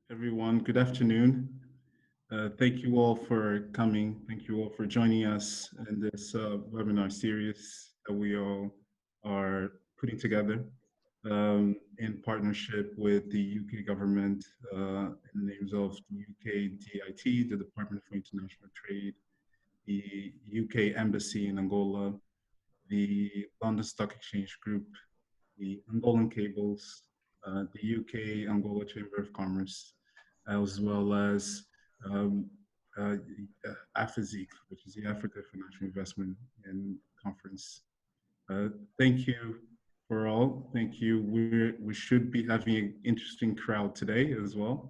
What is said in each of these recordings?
everyone. Good afternoon. Thank you all for coming. Thank you all for joining us in this webinar series that we all are putting together in partnership with the UK government in the names of the UK DIT, the Department for International Trade, the UK Embassy in Angola, the London Stock Exchange Group, the Angolan Cables, the UK Angola Chamber of Commerce, as well as um, uh, AFIZIC, which is the Africa Financial Investment and Conference. Thank you for all. Thank you. We should be having an interesting crowd today as well.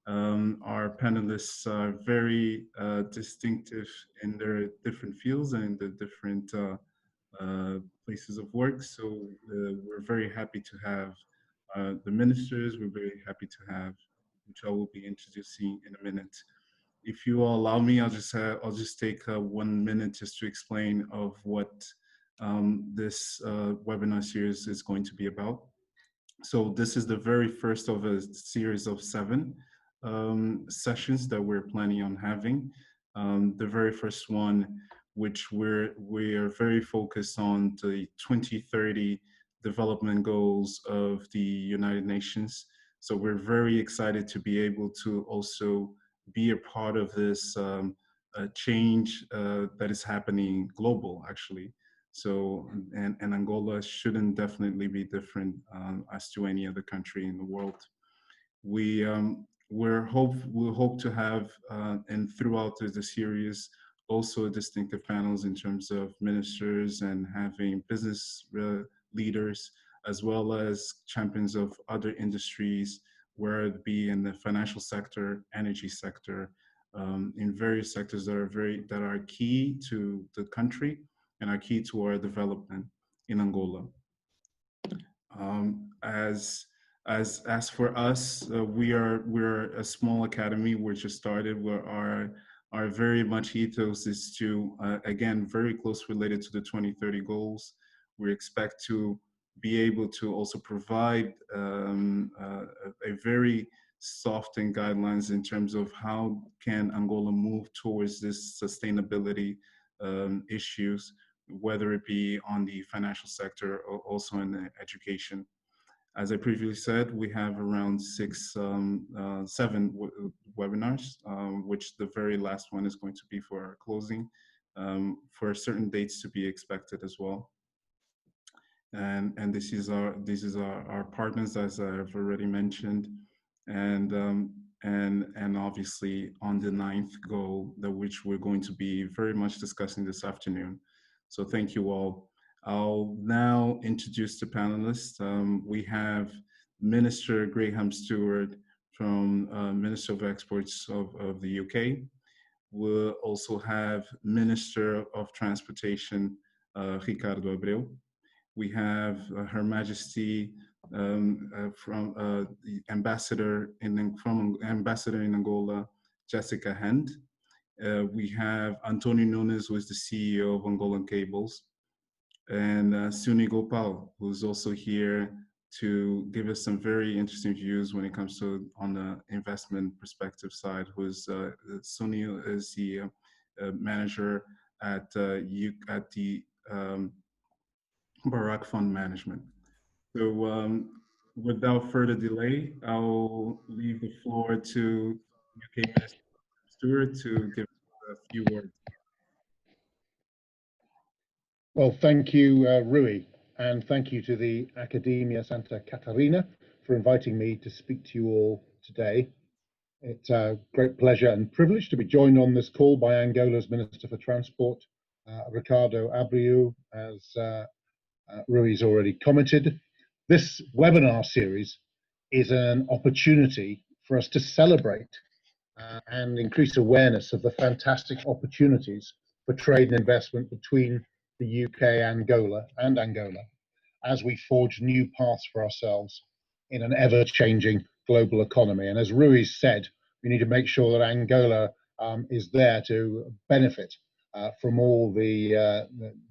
Our panelists are very distinctive in their different fields and in the different places of work. So we're very happy to have the ministers. We're very happy to have, which I will be introducing in a minute. If you all allow me, I'll just take 1 minute just to explain of what this webinar series is going to be about. So this is the very first of a series of 7 sessions that we're planning on having. The very first one, which we are very focused on the 2030 development goals of the United Nations. So we're very excited to be able to also be a part of this change that is happening global, actually. So, and Angola shouldn't definitely be different as to any other country in the world. We'll hope to have, and throughout the series, also distinctive panels in terms of ministers and having business leaders, as well as champions of other industries, whether it be in the financial sector, energy sector, in various sectors that are key to the country and are key to our development in Angola. As for us, we're a small academy. We're just started. Our very much ethos is to again very close related to the 2030 goals. We expect to be able to also provide a very soft and guidelines in terms of how can Angola move towards this sustainability issues, whether it be on the financial sector or also in the education. As I previously said, we have around 7 webinars, which the very last one is going to be for our closing, for certain dates to be expected as well. And this is our partners, as I've already mentioned, and obviously on the 9th goal, which we're going to be very much discussing this afternoon. So thank you all. I'll now introduce the panelists. We have Minister Graham Stewart from Minister of Exports of the UK. We'll also have Minister of Transportation, Ricardo Abreu. We have Her Majesty from the Ambassador in Angola, Jessica Hand. We have Antonio Nunes, who is the CEO of Angola Cables, and Suni Gopal, who's also here to give us some very interesting views when it comes to on the investment perspective side. Suni is the manager at the Barak Fund Management. So without further delay, I'll leave the floor to UK Minister Stewart to give a few words. Well, thank you, Rui, and thank you to the Academia Santa Catarina for inviting me to speak to you all today. It's a great pleasure and privilege to be joined on this call by Angola's Minister for Transport, Ricardo Abreu, as Rui's already commented. This webinar series is an opportunity for us to celebrate and increase awareness of the fantastic opportunities for trade and investment between the UK, Angola, as we forge new paths for ourselves in an ever-changing global economy. And as Rui said, we need to make sure that Angola is there to benefit from all the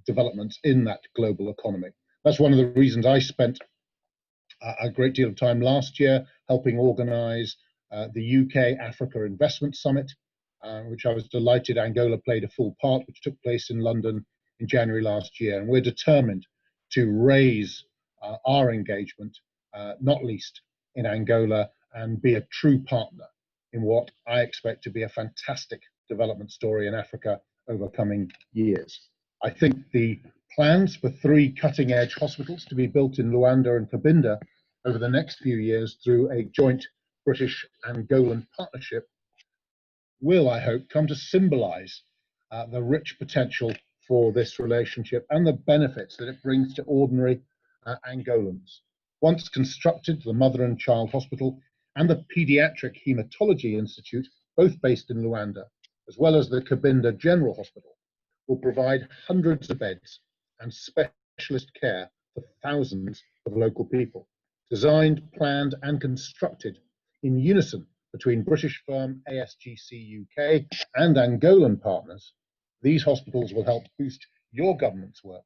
developments in that global economy. That's one of the reasons I spent a great deal of time last year helping organize the UK Africa Investment Summit, which I was delighted Angola played a full part, which took place in London in January last year. And we're determined to raise our engagement, not least in Angola, and be a true partner in what I expect to be a fantastic development story in Africa over coming years. I think the plans for 3 cutting-edge hospitals to be built in Luanda and Cabinda over the next few years through a joint British-Angolan partnership will, I hope, come to symbolize the rich potential for this relationship and the benefits that it brings to ordinary Angolans. Once constructed, the Mother and Child Hospital and the Pediatric Hematology Institute, both based in Luanda, as well as the Cabinda General Hospital, will provide hundreds of beds and specialist care for thousands of local people. Designed, planned and constructed in unison between British firm ASGC UK and Angolan partners, these hospitals will help boost your government's work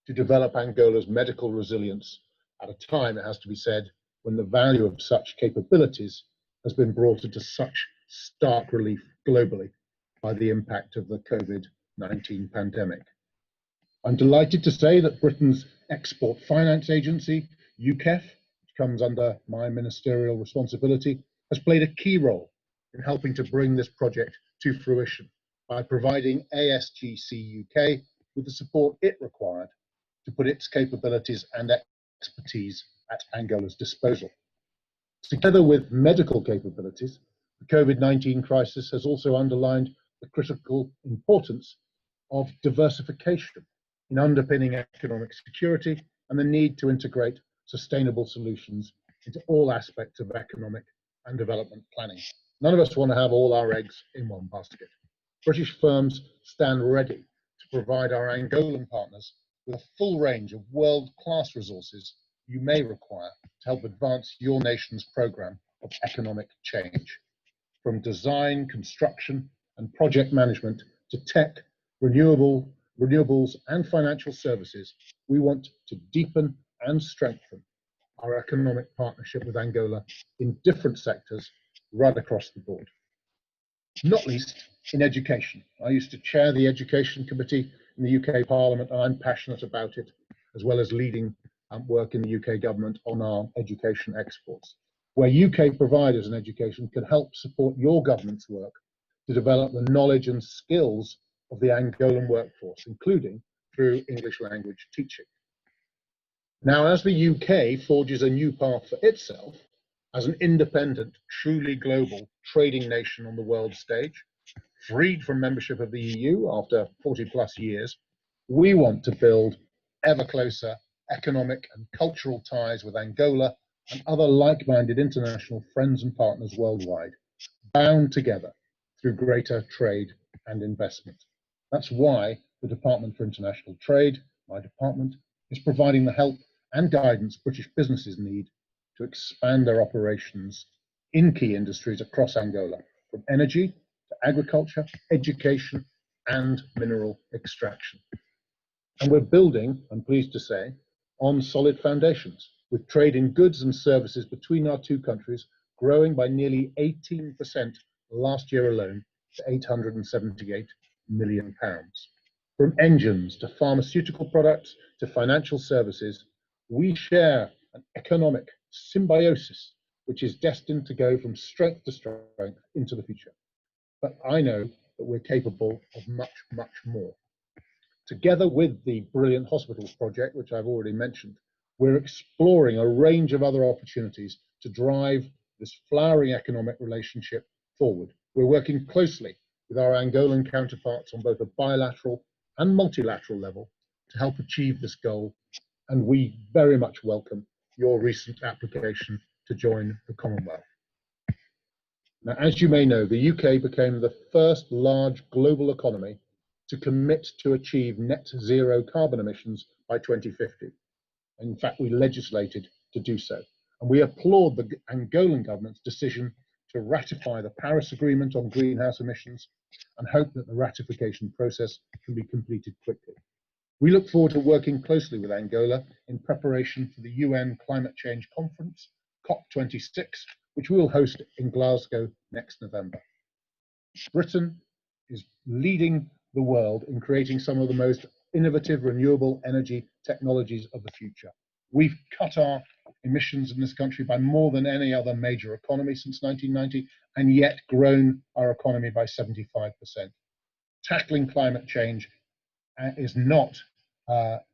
to develop Angola's medical resilience at a time, it has to be said, when the value of such capabilities has been brought into such stark relief globally by the impact of the COVID-19 pandemic. I'm delighted to say that Britain's Export Finance Agency, UKEF, which comes under my ministerial responsibility, has played a key role in helping to bring this project to fruition by providing ASGC UK with the support it required to put its capabilities and expertise at Angola's disposal. Together with medical capabilities, the COVID-19 crisis has also underlined the critical importance of diversification in underpinning economic security and the need to integrate sustainable solutions into all aspects of economic and development planning. None of us want to have all our eggs in one basket. British firms stand ready to provide our Angolan partners with a full range of world-class resources you may require to help advance your nation's programme of economic change. From design, construction and project management to tech, renewables and financial services, we want to deepen and strengthen our economic partnership with Angola in different sectors right across the board. Not least in education. I used to chair the Education Committee in the UK Parliament, and I'm passionate about it, as well as leading work in the UK government on our education exports, where UK providers in education can help support your government's work to develop the knowledge and skills of the Angolan workforce, including through English language teaching. Now, as the UK forges a new path for itself as an independent, truly global trading nation on the world stage, freed from membership of the EU after 40 plus years, we want to build ever closer economic and cultural ties with Angola and other like-minded international friends and partners worldwide, bound together through greater trade and investment. That's why the Department for International Trade, my department, is providing the help and guidance British businesses need to expand their operations in key industries across Angola, from energy to agriculture, education, and mineral extraction. And we're building, I'm pleased to say, on solid foundations, with trade in goods and services between our two countries growing by nearly 18% last year alone to £878 million. From engines to pharmaceutical products to financial services, we share an economic symbiosis which is destined to go from strength to strength into the future. But I know that we're capable of much, much more. Together with the brilliant hospitals project, which I've already mentioned, we're exploring a range of other opportunities to drive this flowering economic relationship forward. We're working closely with our Angolan counterparts on both a bilateral and multilateral level to help achieve this goal, and we very much welcome your recent application to join the Commonwealth. Now, as you may know, the UK became the first large global economy to commit to achieve net zero carbon emissions by 2050. In fact, we legislated to do so. And we applaud the Angolan government's decision to ratify the Paris Agreement on greenhouse emissions and hope that the ratification process can be completed quickly. We look forward to working closely with Angola in preparation for the UN Climate Change Conference, COP26, which we will host in Glasgow next November. Britain is leading the world in creating some of the most innovative renewable energy technologies of the future. We've cut our emissions in this country by more than any other major economy since 1990, and yet grown our economy by 75%. Tackling climate change is not,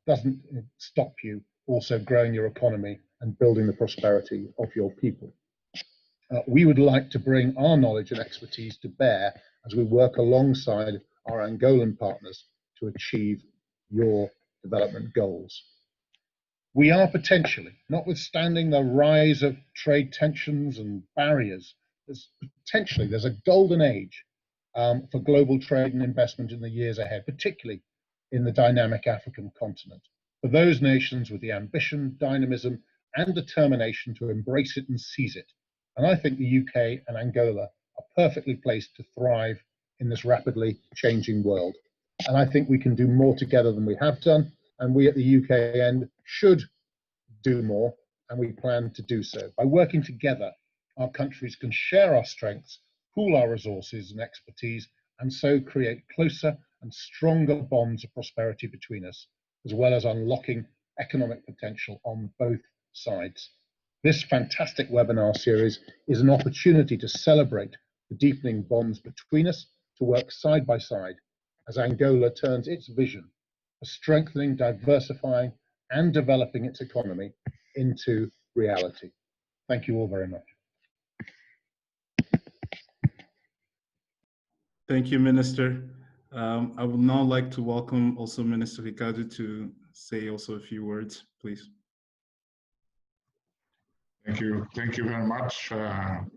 doesn't stop you also growing your economy and building the prosperity of your people. We would like to bring our knowledge and expertise to bear as we work alongside our Angolan partners to achieve your development goals. We are potentially, notwithstanding the rise of trade tensions and barriers, there's a golden age for global trade and investment in the years ahead, particularly in the dynamic African continent. For those nations with the ambition, dynamism, and determination to embrace it and seize it. And I think the UK and Angola are perfectly placed to thrive in this rapidly changing world. And I think we can do more together than we have done. And we at the UK end should do more, and we plan to do so. By working together, our countries can share our strengths, pool our resources and expertise, and so create closer and stronger bonds of prosperity between us, as well as unlocking economic potential on both sides. This fantastic webinar series is an opportunity to celebrate the deepening bonds between us, to work side by side as Angola turns its vision for strengthening, diversifying, and developing its economy into reality. Thank you all very much. Thank you, Minister. I would now like to welcome also Minister Ricardo to say also a few words, please. Thank you very much,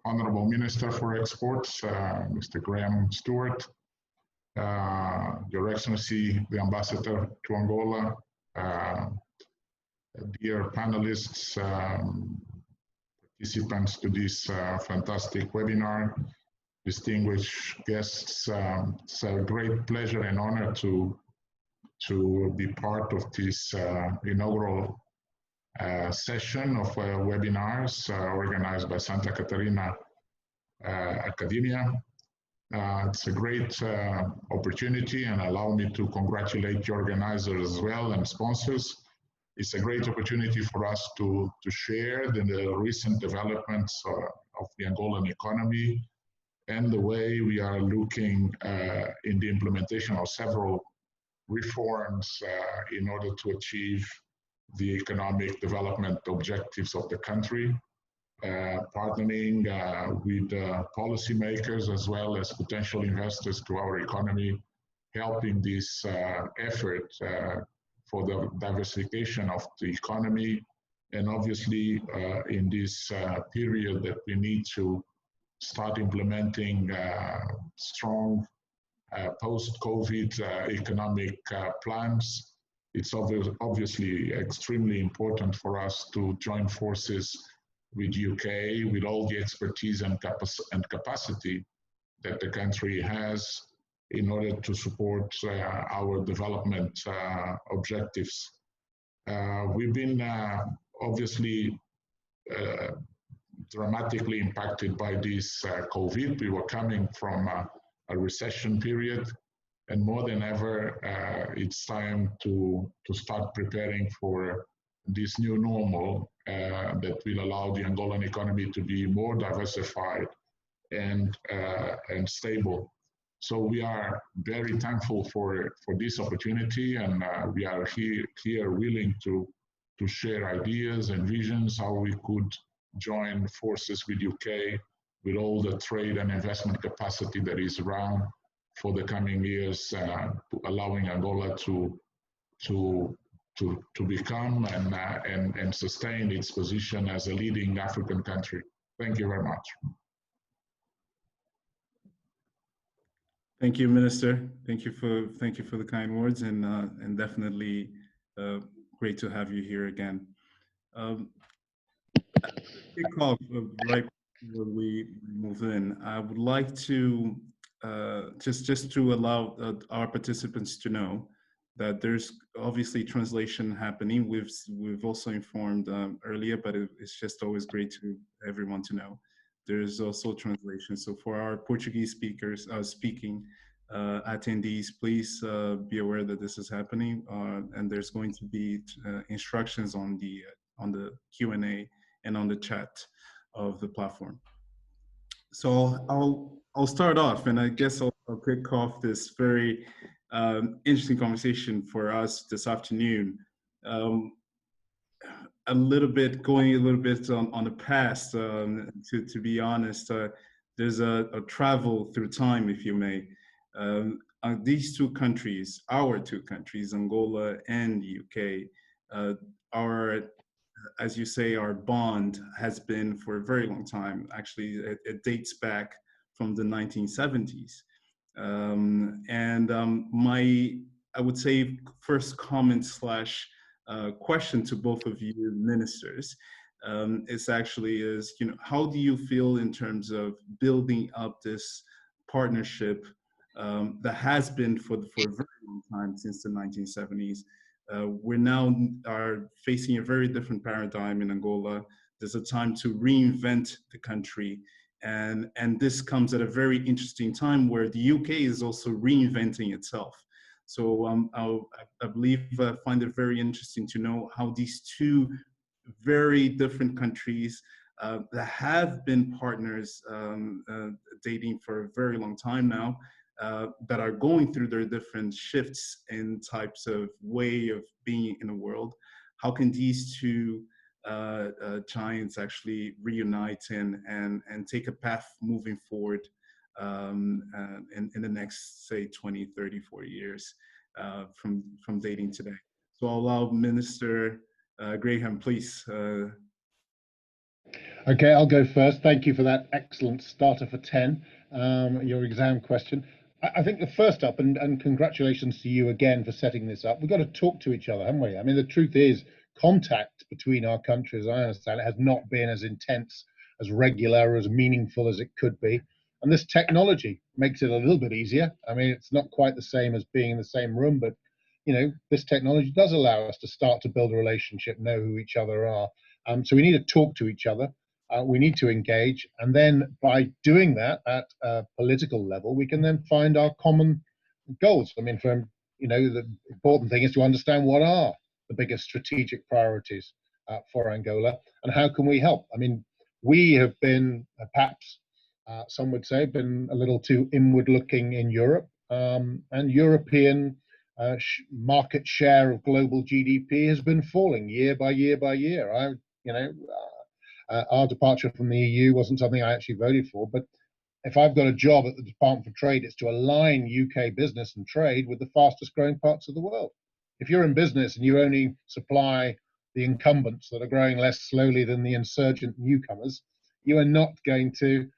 Honorable Minister for Exports, Mr. Graham Stewart, Your Excellency, the Ambassador to Angola, dear panelists, participants to this fantastic webinar, distinguished guests. It's a great pleasure and honor to be part of this inaugural session of webinars organized by Santa Catarina Academia. It's a great opportunity, and allow me to congratulate the organizers as well and sponsors. It's a great opportunity for us to share the recent developments of the Angolan economy and the way we are looking in the implementation of several reforms in order to achieve the economic development objectives of the country, partnering with policymakers as well as potential investors to our economy, helping this effort for the diversification of the economy, and obviously in this period that we need to start implementing strong post-COVID economic plans. It's obviously extremely important for us to join forces with UK, with all the expertise and capacity that the country has in order to support our development objectives. We've been obviously dramatically impacted by this COVID. We were coming from a recession period, and more than ever, it's time to start preparing for this new normal that will allow the Angolan economy to be more diversified and stable. So we are very thankful for this opportunity, and we are here willing to share ideas and visions how we could join forces with UK with all the trade and investment capacity that is around for the coming years, allowing Angola to become and sustain its position as a leading African country. Thank you very much. Thank you, Minister. Thank you for the kind words, and definitely great to have you here again. Kick off right when we move in. I would like to just to allow our participants to know that there's obviously translation happening. We've also informed earlier, but it's just always great to everyone to know there's also translation. So for our Portuguese speakers speaking attendees, please be aware that this is happening, and there's going to be instructions on the Q&A and on the chat of the platform. So I'll start off, and I guess I'll kick off this very interesting conversation for us this afternoon. A little bit on the past. To be honest, there's a travel through time, if you may. These two countries, our two countries, Angola and UK, are, as you say, our bond has been for a very long time. Actually, it dates back from the 1970s. I would say, first comment slash question to both of you ministers is, how do you feel in terms of building up this partnership that has been for a very long time, since the 1970s? We now are facing a very different paradigm in Angola. There's a time to reinvent the country. And this comes at a very interesting time where the UK is also reinventing itself. So I believe I find it very interesting to know how these two very different countries that have been partners dating for a very long time now, that are going through their different shifts in types of way of being in the world. How can these two giants actually reunite and take a path moving forward in the next, say, 20, 30, 40 years from dating today? So I'll allow Minister Graham, please. Okay, I'll go first. Thank you for that excellent starter for 10, your exam question. I think the first up, and congratulations to you again for setting this up, we've got to talk to each other, haven't we? I mean, the truth is, contact between our countries, I understand it, has not been as intense, as regular, as meaningful as it could be. And this technology makes it a little bit easier. I mean, it's not quite the same as being in the same room, but this technology does allow us to start to build a relationship, know who each other are. So we need to talk to each other. We need to engage, and then by doing that at a political level, we can then find our common goals. I mean, the important thing is to understand what are the biggest strategic priorities for Angola, and how can we help? I mean, we have been perhaps some would say been a little too inward-looking in Europe, and European market share of global GDP has been falling year by year by year. Our departure from the EU wasn't something I actually voted for, but if I've got a job at the Department for Trade, it's to align UK business and trade with the fastest growing parts of the world. If you're in business and you only supply the incumbents that are growing less slowly than the insurgent newcomers, you are not going to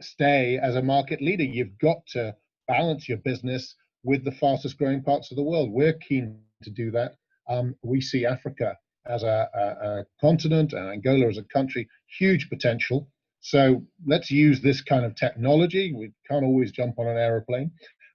stay as a market leader. You've got to balance your business with the fastest growing parts of the world. We're keen to do that. We see Africa as a continent and Angola as a country, huge potential. So let's use this kind of technology. We can't always jump on an aeroplane,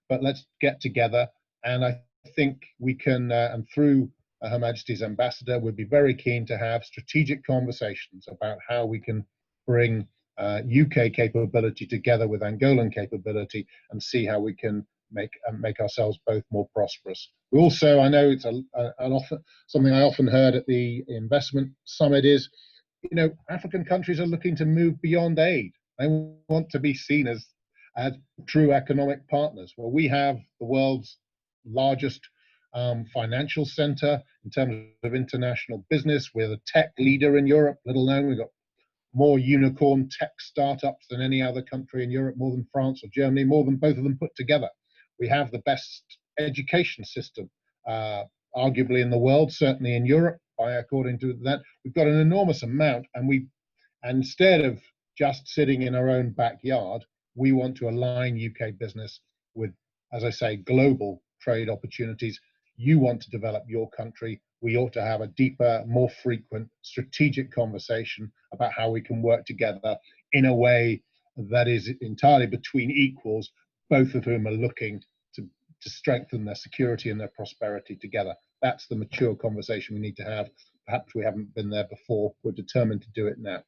but let's get together. And I think we can, and through Her Majesty's Ambassador, we'd be very keen to have strategic conversations about how we can bring UK capability together with Angolan capability and see how we can make ourselves both more prosperous. We also, I know it's something I often heard at the investment summit is, African countries are looking to move beyond aid. They want to be seen as true economic partners. Well, we have the world's largest financial center in terms of international business. We're the tech leader in Europe, little known. We've got more unicorn tech startups than any other country in Europe, more than France or Germany, more than both of them put together. We have the best education system, arguably in the world, certainly in Europe, according to that. We've got an enormous amount, and instead of just sitting in our own backyard, we want to align UK business with, as I say, global trade opportunities. You want to develop your country. We ought to have a deeper, more frequent strategic conversation about how we can work together in a way that is entirely between equals, both of whom are looking to strengthen their security and their prosperity together. That's the mature conversation we need to have. Perhaps we haven't been there before. We're determined to do it now.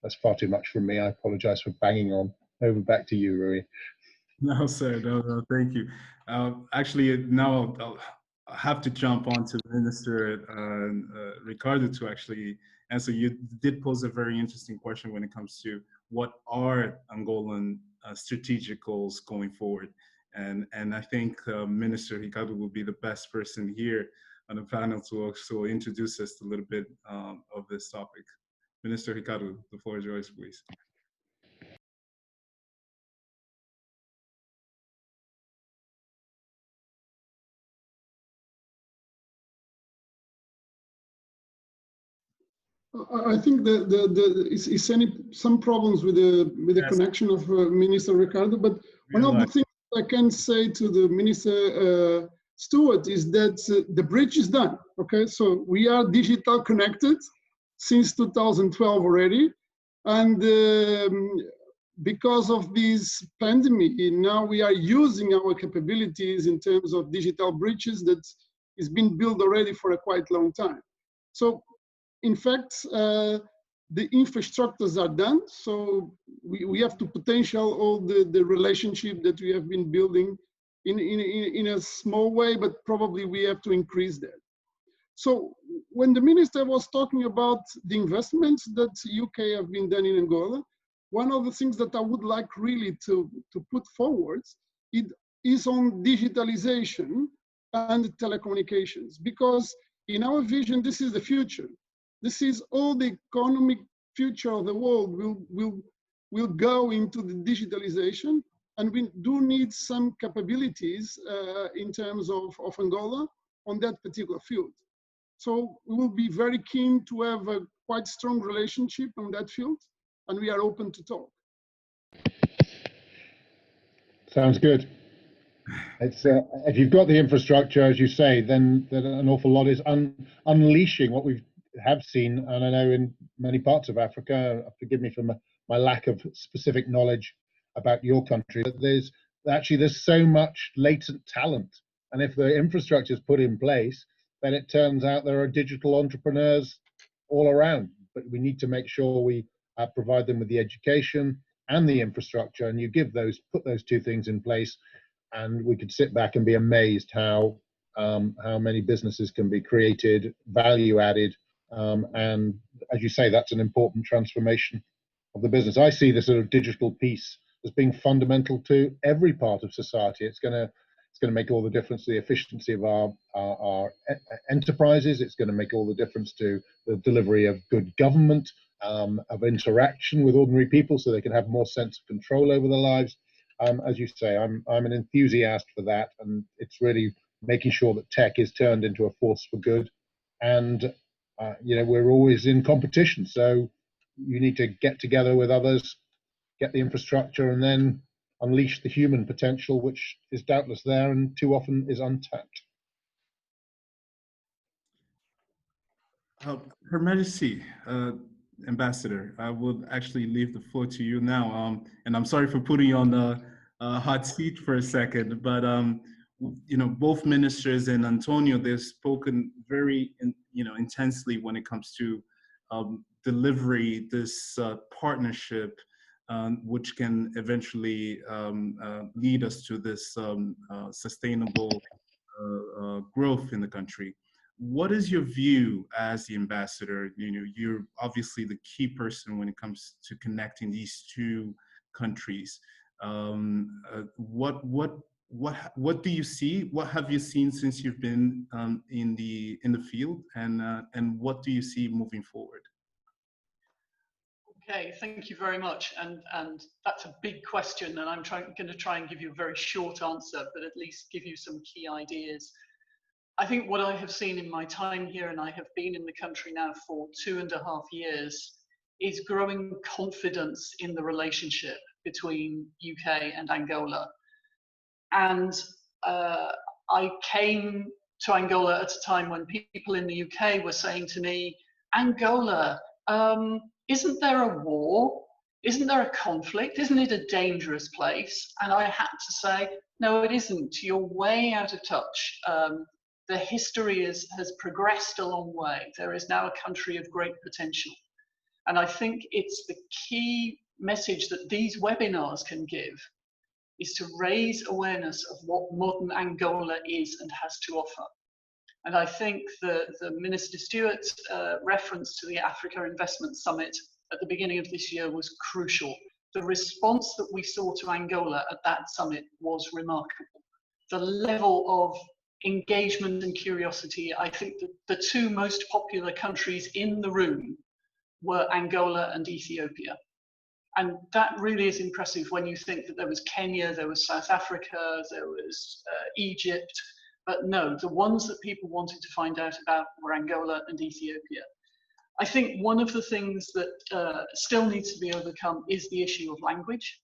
that's far too much from me. I apologize for banging on. Over back to you, Rui. No, sir. No, thank you. Actually, now I'll have to jump on to Minister Ricardo to actually answer. You did pose a very interesting question when it comes to what are Angolan strategic goals going forward. And I think Minister Ricardo will be the best person here on the panel to also introduce us a little bit of this topic. Minister Ricardo, the floor is yours, please. I think it's some problems with the Yes. connection of Minister Ricardo, but one of the things I can say to the Minister Stewart is that the bridge is done. Okay, so we are digital connected since 2012 already, and because of this pandemic, now we are using our capabilities in terms of digital bridges that is being built already for a quite long time. So in fact, the infrastructures are done, so we have to potential all the relationship that we have been building in a small way, but probably we have to increase that. So when the minister was talking about the investments that UK have been done in Angola, one of the things that I would like really to put forward is on digitalization and telecommunications, because in our vision, this is the future. This is all the economic future of the world will go into the digitalization, and we do need some capabilities in terms of Angola on that particular field. So we will be very keen to have a quite strong relationship on that field, and we are open to talk. Sounds good. It's if you've got the infrastructure, as you say, then an awful lot is unleashing what we have seen, and I know in many parts of Africa. Forgive me for my lack of specific knowledge about your country, but there's so much latent talent, and if the infrastructure is put in place, then it turns out there are digital entrepreneurs all around. But we need to make sure we provide them with the education and the infrastructure, and you put those two things in place, and we could sit back and be amazed how many businesses can be created, value added, and as you say, that's an important transformation of the business. I see the sort of digital piece as being fundamental to every part of society. It's going to make all the difference to the efficiency of our enterprises. It's going to make all the difference to the delivery of good government, of interaction with ordinary people, so they can have more sense of control over their lives. As you say, I'm an enthusiast for that, and it's really making sure that tech is turned into a force for good. And we're always in competition, so you need to get together with others, get the infrastructure, and then unleash the human potential, which is doubtless there and too often is untapped. Her Majesty, Ambassador, I will actually leave the floor to you now. And I'm sorry for putting you on the hot seat for a second, but both ministers and Antonio, they've spoken very intensely when it comes to delivery, this partnership, which can eventually lead us to this sustainable growth in the country. What is your view as the ambassador? You're obviously the key person when it comes to connecting these two countries. What do you see? What have you seen since you've been in the field, and what do you see moving forward? Okay, thank you very much, and that's a big question, and I'm going to try and give you a very short answer, but at least give you some key ideas. I think what I have seen in my time here, and I have been in the country now for 2.5 years, is growing confidence in the relationship between UK and Angola. And I came to Angola at a time when people in the UK were saying to me, Angola, isn't there a war? Isn't there a conflict? Isn't it a dangerous place? And I had to say, no, it isn't. You're way out of touch. The history has progressed a long way. There is now a country of great potential. And I think it's the key message that these webinars can give is to raise awareness of what modern Angola is and has to offer. And I think the Minister Stewart's reference to the Africa Investment Summit at the beginning of this year was crucial. The response that we saw to Angola at that summit was remarkable. The level of engagement and curiosity, I think that the two most popular countries in the room were Angola and Ethiopia. And that really is impressive when you think that there was Kenya, there was South Africa, there was Egypt, but no, the ones that people wanted to find out about were Angola and Ethiopia. I think one of the things that still needs to be overcome is the issue of language.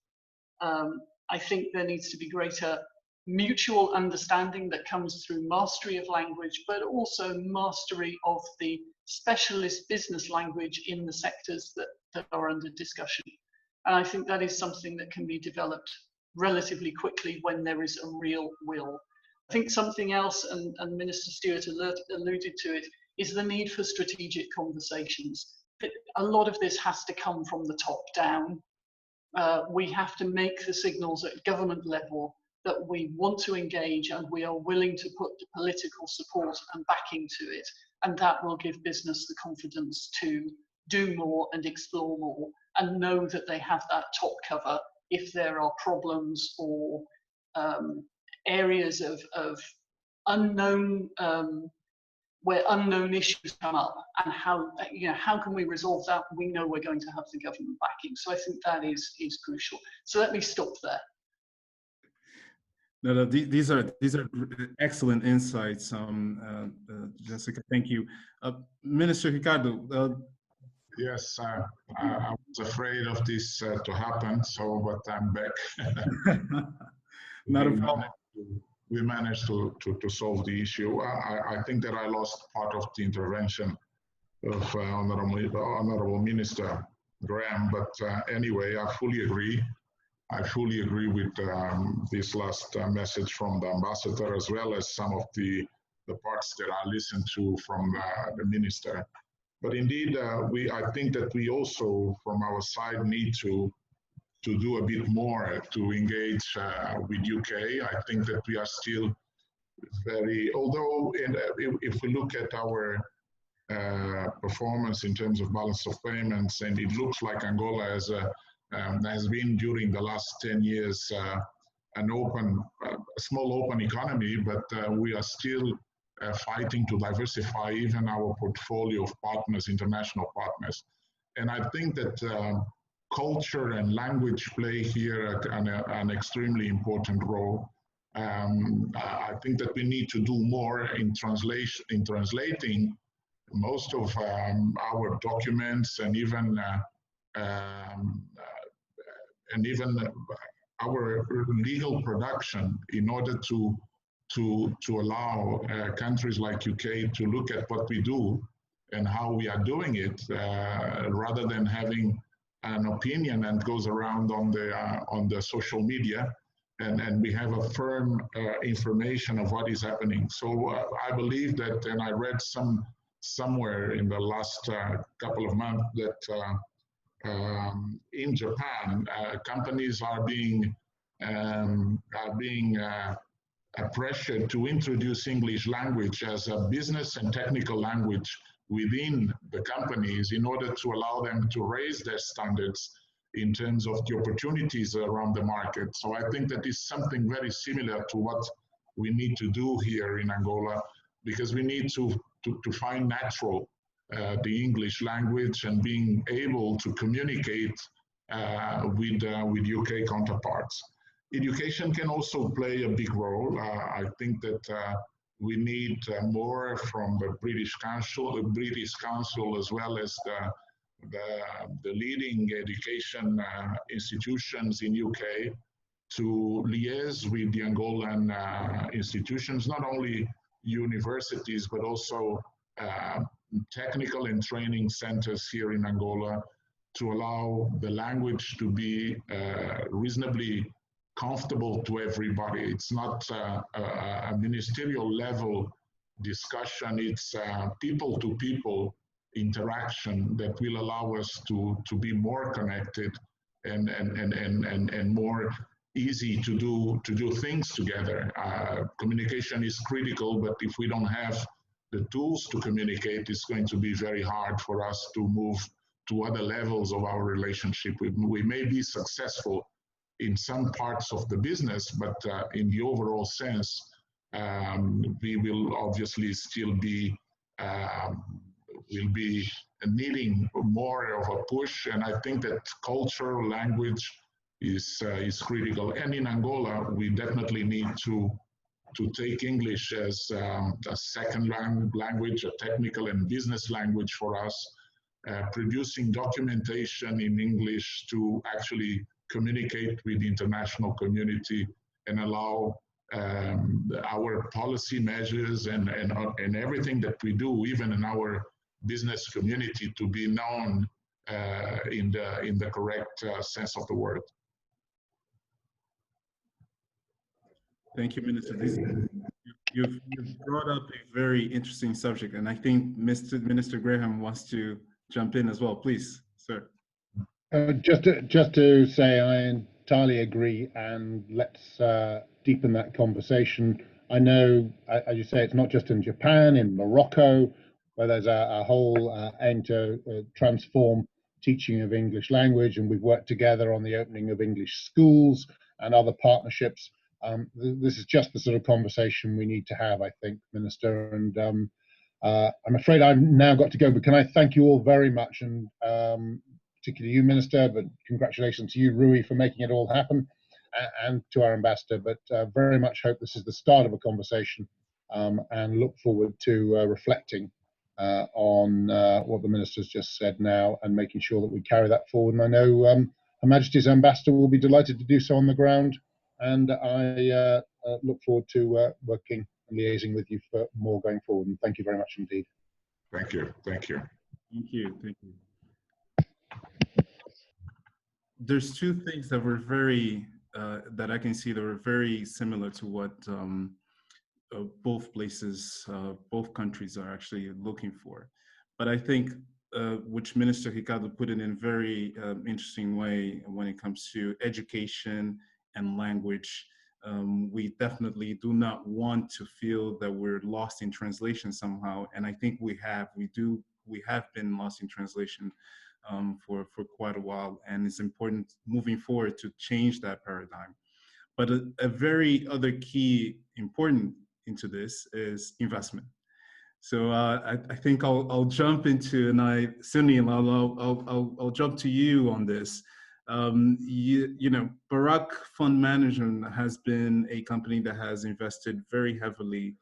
I think there needs to be greater mutual understanding that comes through mastery of language, but also mastery of the specialist business language in the sectors that are under discussion. And I think that is something that can be developed relatively quickly when there is a real will. I think something else, and Minister Stewart alluded to it, is the need for strategic conversations. A lot of this has to come from the top down. We have to make the signals at government level that we want to engage and we are willing to put the political support and backing to it. And that will give business the confidence to do more and explore more and know that they have that top cover if there are problems or areas of unknown, where unknown issues come up, and how can we resolve that? We know we're going to have the government backing. So I think that is crucial. So let me stop there. No, these are excellent insights, Jessica. Thank you, Minister Ricardo. Yes, I was afraid of this to happen, but I'm back. Not a problem. We managed to solve the issue. I think that I lost part of the intervention of Honorable Minister Graham, but anyway, I fully agree. I fully agree with this last message from the ambassador, as well as some of the parts that I listened to from the minister. But indeed, I think that we also, from our side, need to do a bit more to engage with UK. I think that we are still although if we look at our performance in terms of balance of payments, and it looks like Angola has been during the last 10 years a small open economy, but we are still fighting to diversify even our portfolio of partners, international partners. And I think that culture and language play here an extremely important role. I think that we need to do more in translating most of our documents and even our legal production in order to allow countries like UK to look at what we do and how we are doing it, rather than having an opinion and goes around on the social media, and we have a firm information of what is happening. So I believe that, and I read somewhere in the last couple of months that in Japan, companies are being pressured to introduce English language as a business and technical language within the companies in order to allow them to raise their standards in terms of the opportunities around the market. So I think that is something very similar to what we need to do here in Angola, because we need to find natural the English language and being able to communicate with UK counterparts. Education can also play a big role. I think that we need more from the British Council, as well as the leading education institutions in UK to liaise with the Angolan institutions, not only universities, but also technical and training centers here in Angola, to allow the language to be reasonably comfortable to everybody. It's not a ministerial level discussion, it's people to people, interaction that will allow us to be more connected and more easy to do things together. Communication is critical, but if we don't have the tools to communicate, it's going to be very hard for us to move to other levels of our relationship. We may be successful in some parts of the business, but in the overall sense, we will obviously still be will be needing more of a push. And I think that culture, language is critical. And in Angola, we definitely need to take English as a second language, a technical and business language for us, producing documentation in English to actually communicate with the international community and allow our policy measures and everything that we do, even in our business community, to be known in the correct sense of the word. Thank you, Minister. You've brought up a very interesting subject, and I think Minister Graham wants to jump in as well. Please, sir. Just to say, I entirely agree, and let's deepen that conversation. I know, as you say, it's not just in Japan, in Morocco, where there's a whole aim to transform teaching of English language, and we've worked together on the opening of English schools and other partnerships. This is just the sort of conversation we need to have, I think, Minister. And I'm afraid I've now got to go, but can I thank you all very much, and particularly you, Minister, but congratulations to you, Rui, for making it all happen, and to our ambassador. But very much hope this is the start of a conversation, and look forward to reflecting on what the Minister's just said now, and making sure that we carry that forward. And I know Her Majesty's ambassador will be delighted to do so on the ground, and I look forward to working and liaising with you for more going forward. And thank you very much indeed. Thank you. Thank you. Thank you. Thank you. There's two things that were very, that I can see that were very similar to what both places, both countries are actually looking for. But I think, which Minister Ricardo put it in a very interesting way when it comes to education and language. We definitely do not want to feel that we're lost in translation somehow. And I think we have been lost in translation for quite a while. And it's important moving forward to change that paradigm. But a very other key important into this is investment. So I think I'll jump into, and Cindy, I'll jump to you on this. You know, Barak Fund Management has been a company that has invested very heavily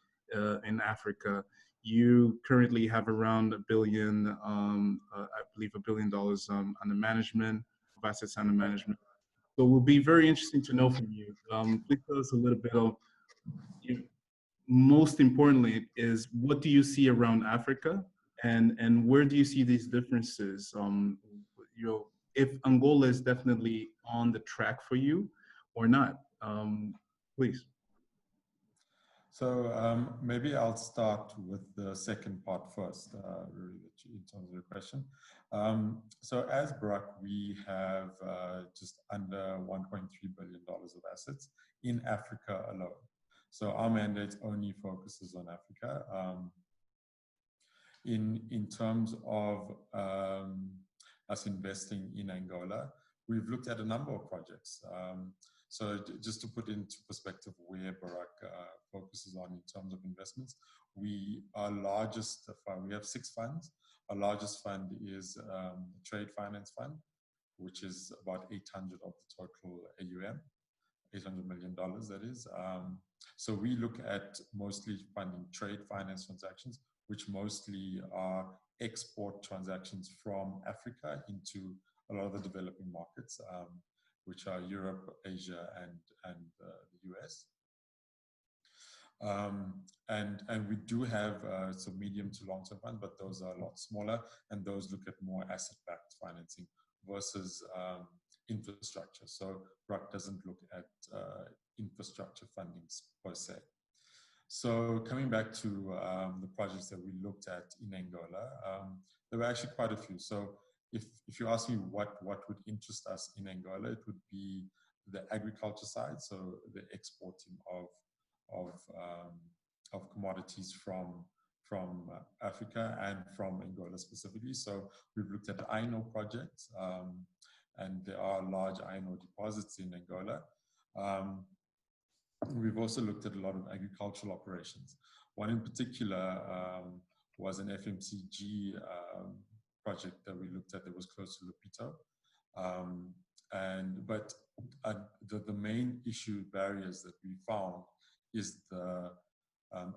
in Africa. You currently have around $1 billion, I believe $1 billion under management, of assets under management. So it will be very interesting to know from you. Please tell us a little bit of, most importantly, is what do you see around Africa, and where do you see these differences? You know, if Angola is definitely on the track for you or not, please. So maybe I'll start with the second part first, really, in terms of your question. So as Barak, we have just under $1.3 billion of assets in Africa alone. So our mandate only focuses on Africa. In terms of us investing in Angola, we've looked at a number of projects. So just to put into perspective where Barak focuses on in terms of investments, our largest fund, we have 6 funds. Our largest fund is a trade finance fund, which is about 800 of the total AUM, $800 million that is. So we look at mostly funding trade finance transactions, which mostly are export transactions from Africa into a lot of the developing markets, which are Europe, Asia, and the US. And we do have some medium to long-term funds, but those are a lot smaller, and those look at more asset-backed financing versus infrastructure. So BRAC doesn't look at infrastructure fundings per se. So coming back to the projects that we looked at in Angola, there were actually quite a few. So if you ask me what would interest us in Angola, it would be the agriculture side, so the exporting of commodities from Africa and from Angola specifically. So we've looked at the iron ore projects, and there are large iron ore deposits in Angola. We've also looked at a lot of agricultural operations. One in particular was an FMCG project that we looked at that was close to Lupito. But the main issue barriers that we found is the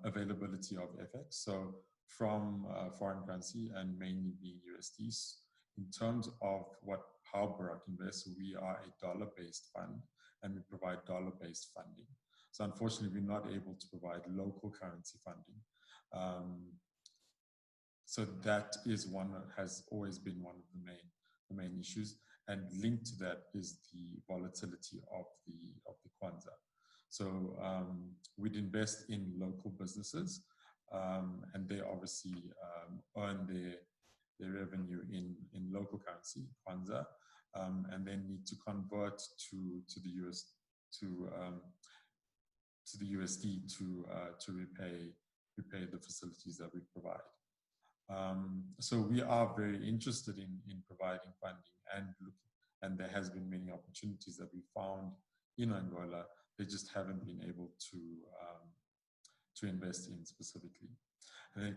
availability of FX. So from foreign currency and mainly being USDs. In terms of how Barak invests, we are a dollar-based fund and we provide dollar-based funding. So unfortunately, we're not able to provide local currency funding. So that is has always been one of the main issues. And linked to that is the volatility of the kwanza. So we'd invest in local businesses, and they obviously earn their revenue in local currency, kwanza, and then need to convert to the USD to repay the facilities that we provide. So we are very interested in providing funding, and there has been many opportunities that we found in Angola. They just haven't been able to invest in specifically. And then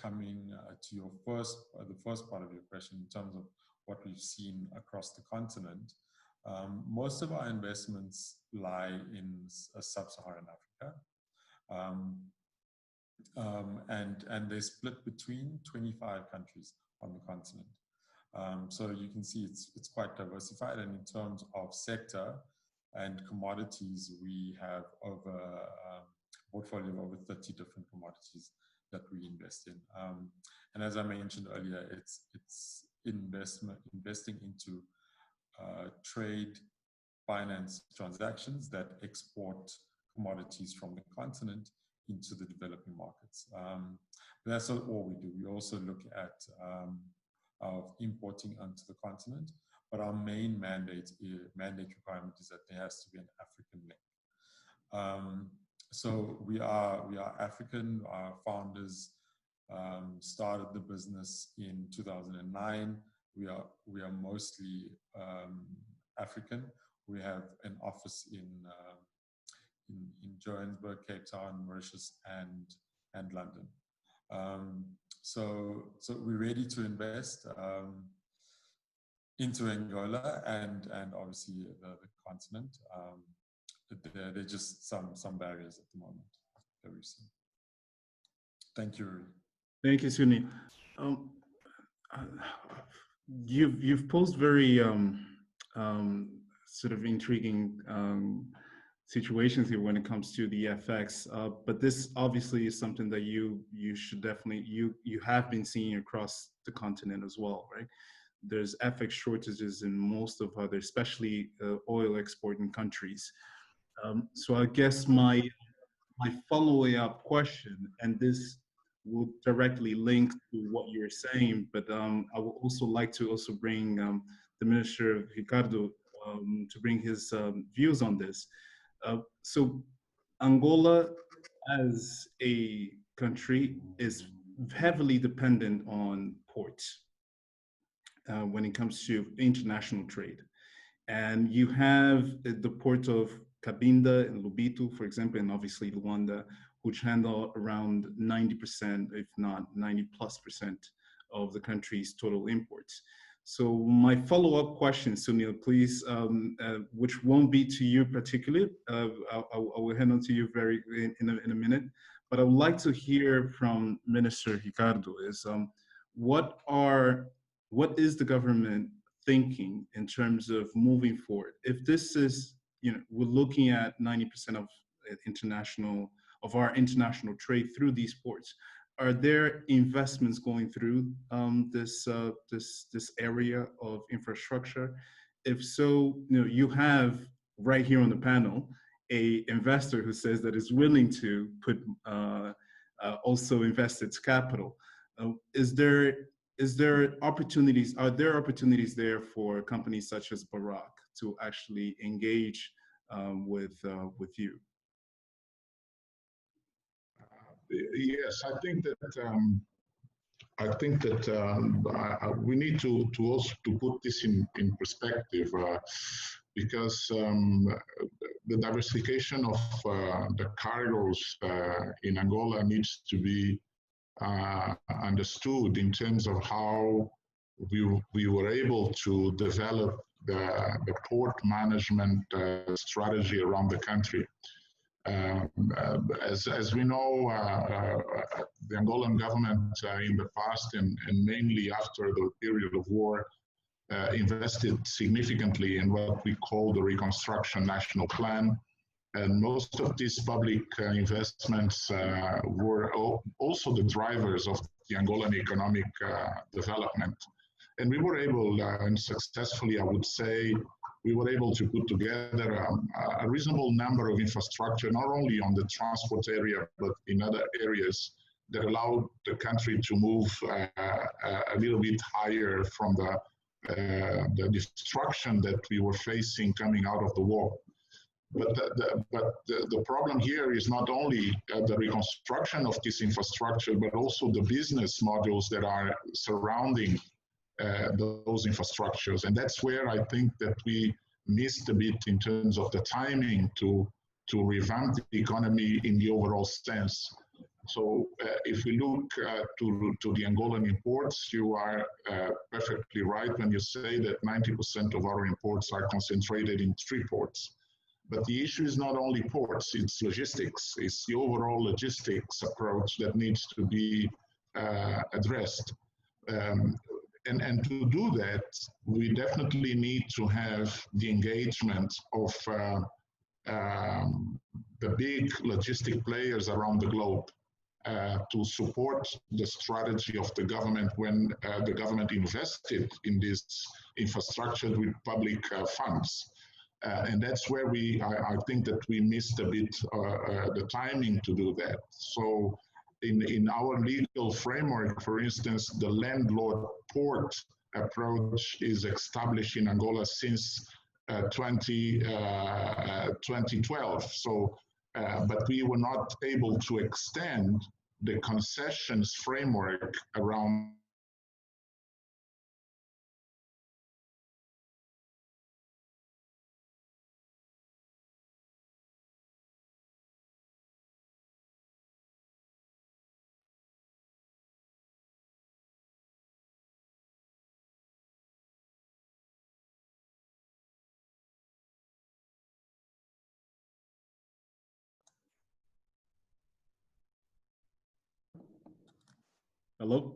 coming to your the first part of your question in terms of what we've seen across the continent, most of our investments lie in sub-Saharan Africa. And they split between 25 countries on the continent. So you can see it's quite diversified, and in terms of sector and commodities, we have over a portfolio of over 30 different commodities that we invest in. And as I mentioned earlier, it's investing into trade finance transactions that export commodities from the continent into the developing markets. But that's not all we do. We also look at importing onto the continent, but our main mandate requirement is that there has to be an African link. So we are African. Our founders started the business in 2009. We are mostly African. We have an office in Johannesburg, Cape Town, Mauritius, and London. So we're ready to invest into Angola and obviously the continent. There are just some barriers at the moment that we've seen. Thank you, Rui. Thank you, Suni. You've posed very sort of intriguing situations here when it comes to the FX, but this obviously is something that you should definitely you have been seeing across the continent as well, right? There's FX shortages in most of other, especially oil exporting countries. So I guess my follow-up question, and this will directly link to what you're saying, but I would also like to also bring the Minister Ricardo to bring his views on this. So Angola as a country is heavily dependent on ports when it comes to international trade. And you have the port of Cabinda and Lubito, for example, and obviously Luanda, which handle around 90%, if not 90+% of the country's total imports. So my follow-up question, Sunil, please, which won't be to you particularly, I will hand on to you in a minute, but I would like to hear from Minister Ricardo is what is the government thinking in terms of moving forward? If this is, we're looking at 90% of our international trade through these ports. Are there investments going through this area of infrastructure? If so, you have right here on the panel a investor who says that is willing to put also invest its capital. Is there is there opportunities? Are there opportunities there for companies such as Barak to actually engage with you? Yes, I think that we need to also to put this in perspective, because the diversification of the cargoes in Angola needs to be understood in terms of how we were able to develop the port management strategy around the country. As we know, the Angolan government in the past and mainly after the period of war invested significantly in what we call the Reconstruction National Plan. And most of these public investments were also the drivers of the Angolan economic development. And we were able, and successfully, I would say, we were able to put together a reasonable number of infrastructure, not only on the transport area, but in other areas that allowed the country to move a little bit higher from the destruction that we were facing coming out of the war. But the problem here is not only the reconstruction of this infrastructure, but also the business models that are surrounding those infrastructures. And that's where I think that we missed a bit in terms of the timing to revamp the economy in the overall sense. So if we look to the Angolan imports, you are perfectly right when you say that 90% of our imports are concentrated in 3 ports. But the issue is not only ports, it's logistics. It's the overall logistics approach that needs to be addressed. And to do that, we definitely need to have the engagement of the big logistic players around the globe to support the strategy of the government when the government invested in this infrastructure with public funds. And that's where I think that we missed a bit the timing to do that. So in our legal framework, for instance, the landlord port approach is established in Angola since 2012. So, but we were not able to extend the concessions framework around Hello?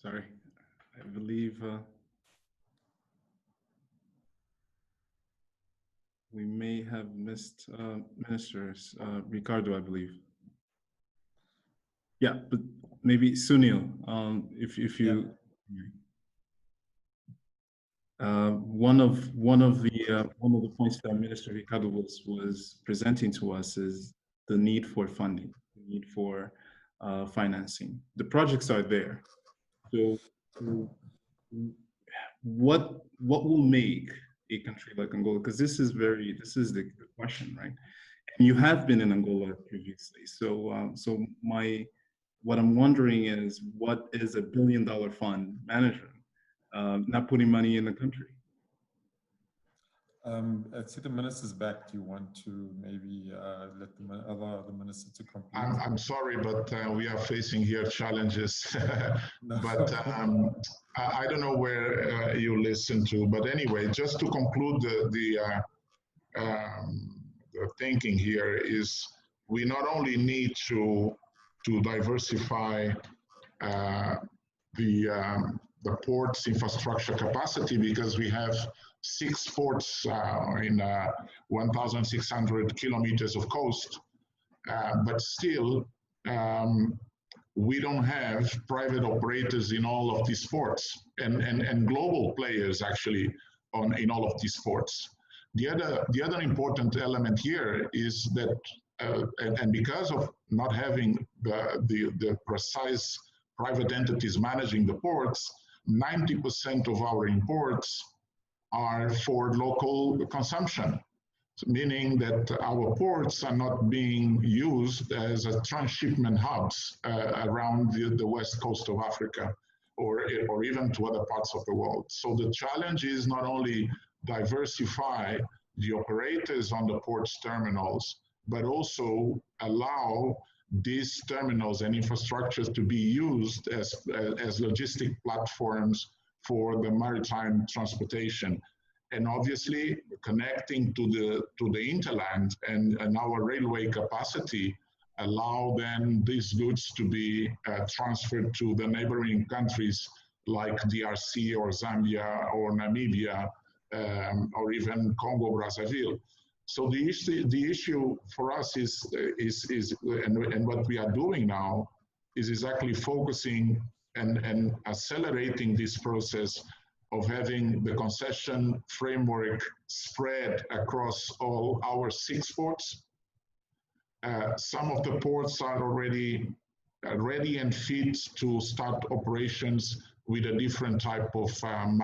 Sorry, I believe we may have missed ministers. Ricardo, I believe. Yeah, but maybe Sunil, if you. One of the points that Minister Ricardo was presenting to us is the need for funding, the need for financing. The projects are there. So what will make a country like Angola? Because this is the question, right? And you have been in Angola previously. So what I'm wondering is, what is $1 billion fund management? Not putting money in the country. I see the minister's back. Do you want to maybe allow the minister to complete? I'm sorry, but we are facing here challenges. But I don't know where you listen to. But anyway, just to conclude the thinking here is, we not only need to diversify the port's infrastructure capacity, because we have 6 ports in 1,600 kilometers of coast, but still we don't have private operators in all of these ports, and global players actually in all of these ports. The other important element here is that, and because of not having the precise private entities managing the ports, 90% of our imports are for local consumption, meaning that our ports are not being used as a transshipment hubs around the west coast of Africa or even to other parts of the world. So the challenge is not only diversify the operators on the ports terminals, but also allow these terminals and infrastructures to be used as logistic platforms for the maritime transportation. And obviously connecting to the hinterland and our railway capacity allow then these goods to be transferred to the neighboring countries like DRC or Zambia or Namibia or even Congo Brazzaville. So the issue for us is and what we are doing now is exactly focusing and accelerating this process of having the concession framework spread across all our 6 ports. Some of the ports are already ready and fit to start operations with a different type of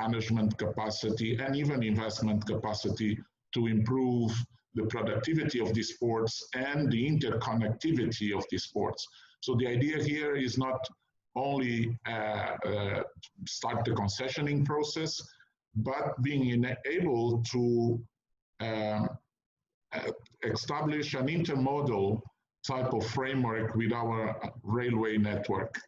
management capacity and even investment capacity to improve the productivity of these ports and the interconnectivity of these ports. So the idea here is not only start the concessioning process, but being able to establish an intermodal type of framework with our railway network.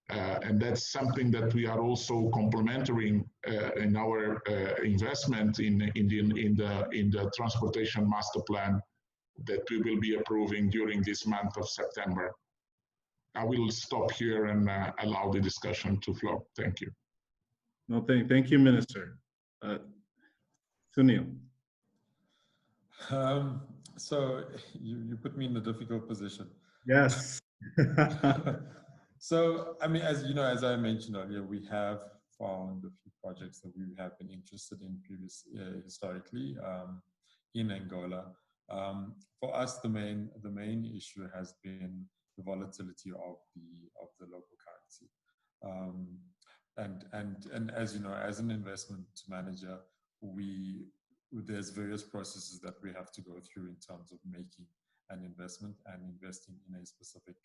And that's something that we are also complementing in our investment in the transportation master plan that we will be approving during this month of September. I will stop here and allow the discussion to flow. Thank you. No, thank you, Minister. Sunil. So you put me in a difficult position. Yes. So, I mean, as you know, as I mentioned earlier, we have found a few projects that we have been interested in historically in Angola. For us, the main issue has been the volatility of the local currency. And as you know, as an investment manager, there's various processes that we have to go through in terms of making an investment and investing in a specific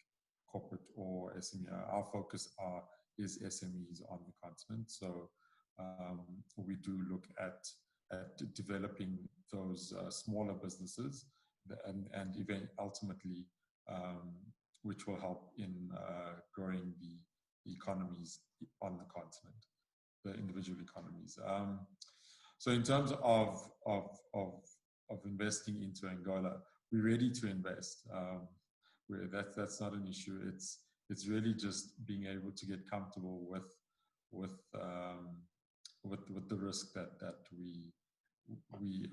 corporate or SME. Our focus is SMEs on the continent. So we do look at developing those smaller businesses and even ultimately which will help in growing the economies on the continent, the individual economies. So in terms of investing into Angola, we're ready to invest. That's not an issue. It's really just being able to get comfortable with the risk that we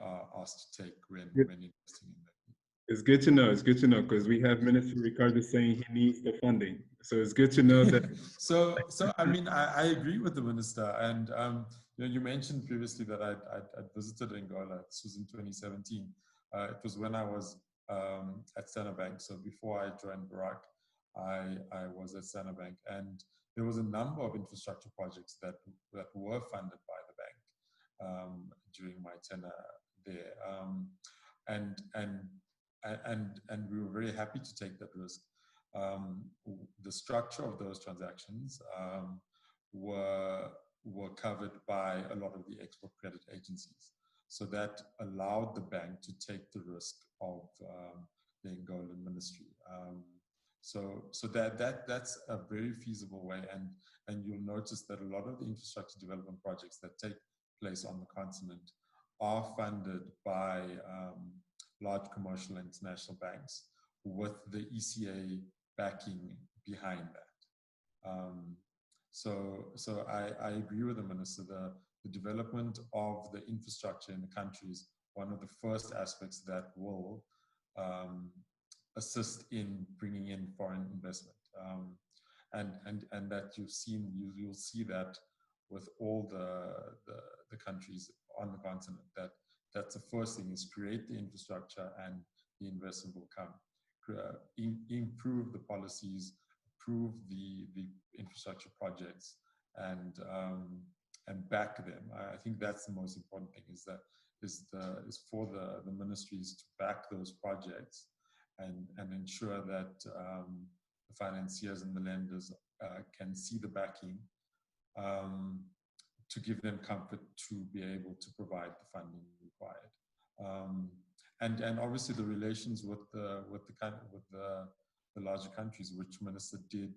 are asked to take when investing in that. It's good to know. It's good to know because we have Minister Ricardo saying he needs the funding. So it's good to know that. So I mean, I agree with the minister. And you mentioned previously that I visited Angola. This was in 2017. It was when I was at Standard Bank. So before I joined Barak, I was at Standard Bank, and there was a number of infrastructure projects that were funded by the bank during my tenure there, and we were very happy to take that risk. The structure of those transactions were covered by a lot of the export credit agencies. So that allowed the bank to take the risk of the Angolan ministry. So that's a very feasible way, and you'll notice that a lot of the infrastructure development projects that take place on the continent are funded by large commercial and international banks with the ECA backing behind that. So I agree with the minister. The development of the infrastructure in the country is one of the first aspects that will assist in bringing in foreign investment, and that you'll see that with all the countries on the continent. That's the first thing, is create the infrastructure and the investment will come. Improve the policies, prove the infrastructure projects and back them. I think that's the most important thing, is for the ministries to back those projects and ensure that the financiers and the lenders can see the backing to give them comfort to be able to provide the funding required. And obviously the relations with the larger countries, which Minister did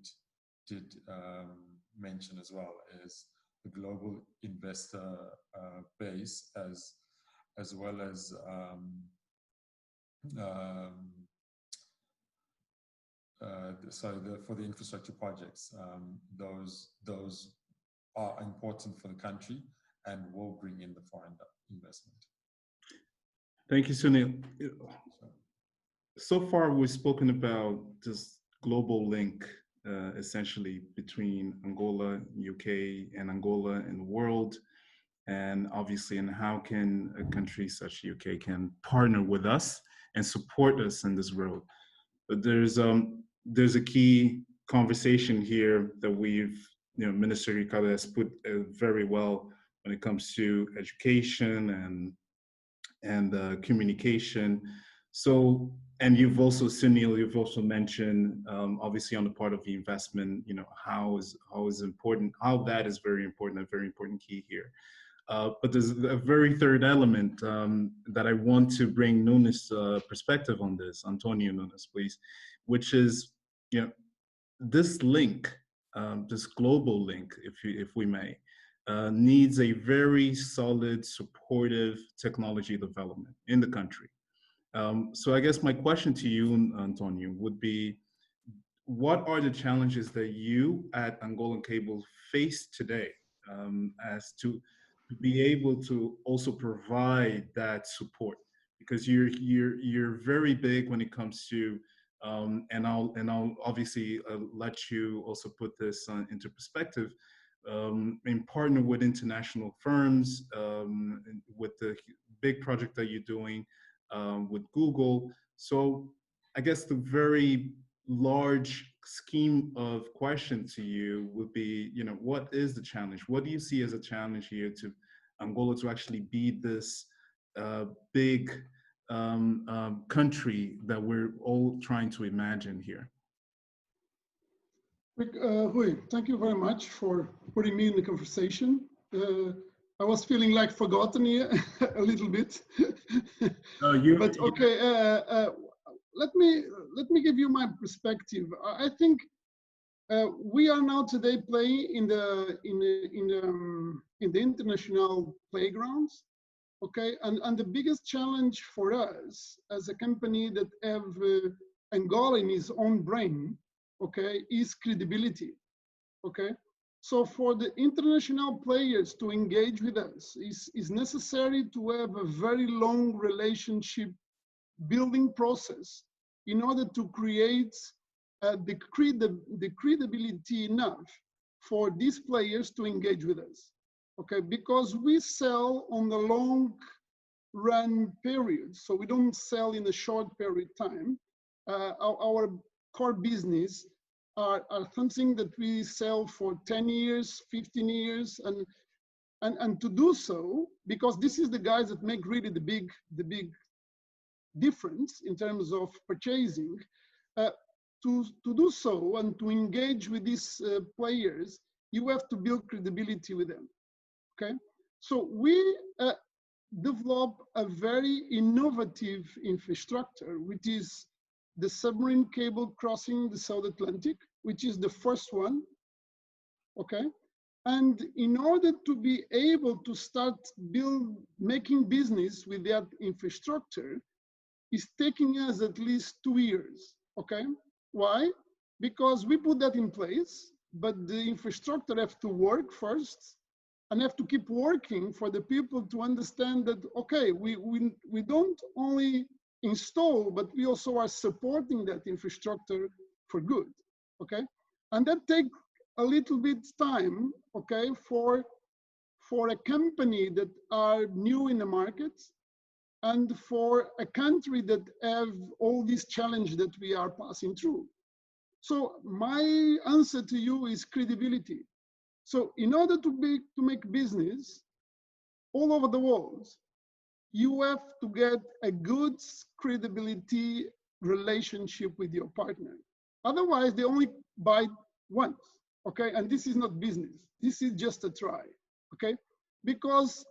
mention as well, is the global investor base as well as for the infrastructure projects. Those are important for the country and will bring in the foreign investment. Thank you, Sunil. So far, we've spoken about this global link, essentially, between Angola, UK, and Angola in the world, and obviously, and how can a country such UK can partner with us and support us in this road. But there's a key conversation here that Minister Ricardo has put very well when it comes to education and communication. So, and Sunil, you've also mentioned, obviously on the part of the investment, how that is very important, a very important key here. But there's a very third element that I want to bring Nunes' perspective on this, Antonio Nunes, please, which is, this link, this global link, if we may, needs a very solid, supportive technology development in the country. So I guess my question to you, Antonio, would be, what are the challenges that you at Angola Cables face today as to be able to also provide that support? Because you're very big when it comes to and I'll obviously let you also put this into perspective, and partner with international firms, with the big project that you're doing with Google. So I guess the very large scheme of question to you would be, what is the challenge? What do you see as a challenge here to Angola to actually be this big country that we're all trying to imagine here? Rui, thank you very much for putting me in the conversation. I was feeling like forgotten here a little bit. But okay, let me give you my perspective. I think we are now today playing in the international playgrounds. Okay, and the biggest challenge for us as a company that have Angola in its own brain, okay, is credibility. Okay, so for the international players to engage with us is necessary to have a very long relationship building process in order to create the credibility enough for these players to engage with us. Okay, because we sell on the long run period, so we don't sell in a short period of time. Our core business are something that we sell for 10 years, 15 years, and to do so, because this is the guys that make really the big difference in terms of purchasing, to do so and to engage with these players, you have to build credibility with them. Okay, so we develop a very innovative infrastructure, which is the submarine cable crossing the South Atlantic, which is the first one. Okay, and in order to be able to start making business with that infrastructure, is taking us at least 2 years. Okay, why? Because we put that in place, but the infrastructure have to work first, and have to keep working for the people to understand that, okay, we don't only install, but we also are supporting that infrastructure for good, okay? And that takes a little bit time, okay, for a company that are new in the market, and for a country that have all these challenges that we are passing through. So my answer to you is credibility. So in order to make business all over the world, you have to get a good credibility relationship with your partner. Otherwise, they only buy once, okay? And this is not business. This is just a try, okay? Because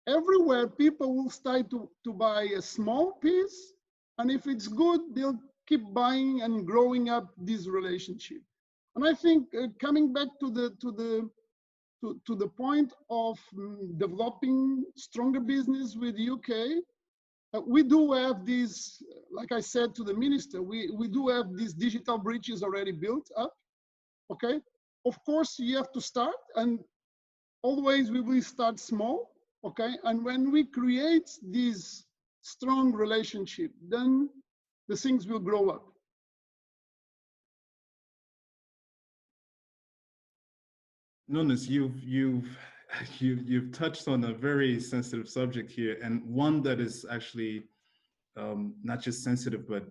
everywhere people will start to buy a small piece, and if it's good, they'll keep buying and growing up this relationship. And I think coming back to the point of developing stronger business with UK, we do have these, like I said to the minister, we do have these digital bridges already built up, okay? Of course, you have to start, and always we will start small, okay? And when we create this strong relationship, then the things will grow up. Nunes, you've touched on a very sensitive subject here, and one that is actually not just sensitive, but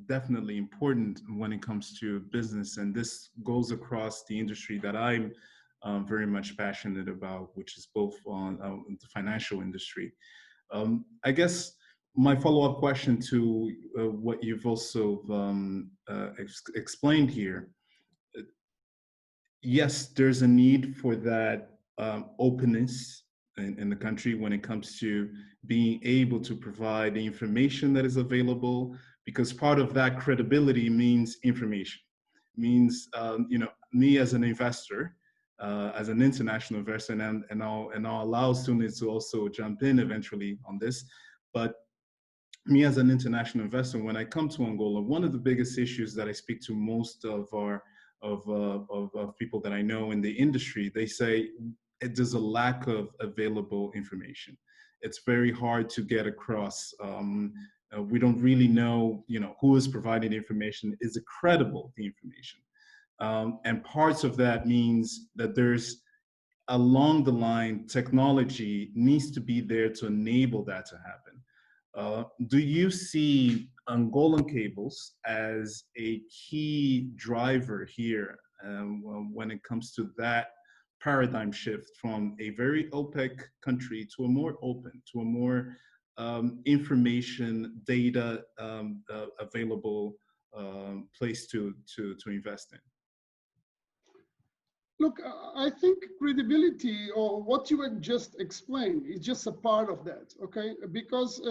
definitely important when it comes to business. And this goes across the industry that I'm very much passionate about, which is both on the financial industry. I guess my follow-up question to what you've also explained here, yes, there's a need for that openness in the country when it comes to being able to provide the information that is available, because part of that credibility means information, means you know, me as an investor, as an international investor, and I'll allow students to also jump in eventually on this, but me as an international investor, when I come to Angola, one of the biggest issues that I speak to most of people that I know in the industry, they say there's a lack of available information. It's very hard to get across. We don't really know, you know, who is providing the information. Is it credible, the information? And parts of that means that there's, along the line, technology needs to be there to enable that to happen. Do you see Angolan Cables as a key driver here when it comes to that paradigm shift from a very opaque country to a more open, to a more information, data available place to invest in? Look, I think credibility, or what you had just explained, is just a part of that, okay? Because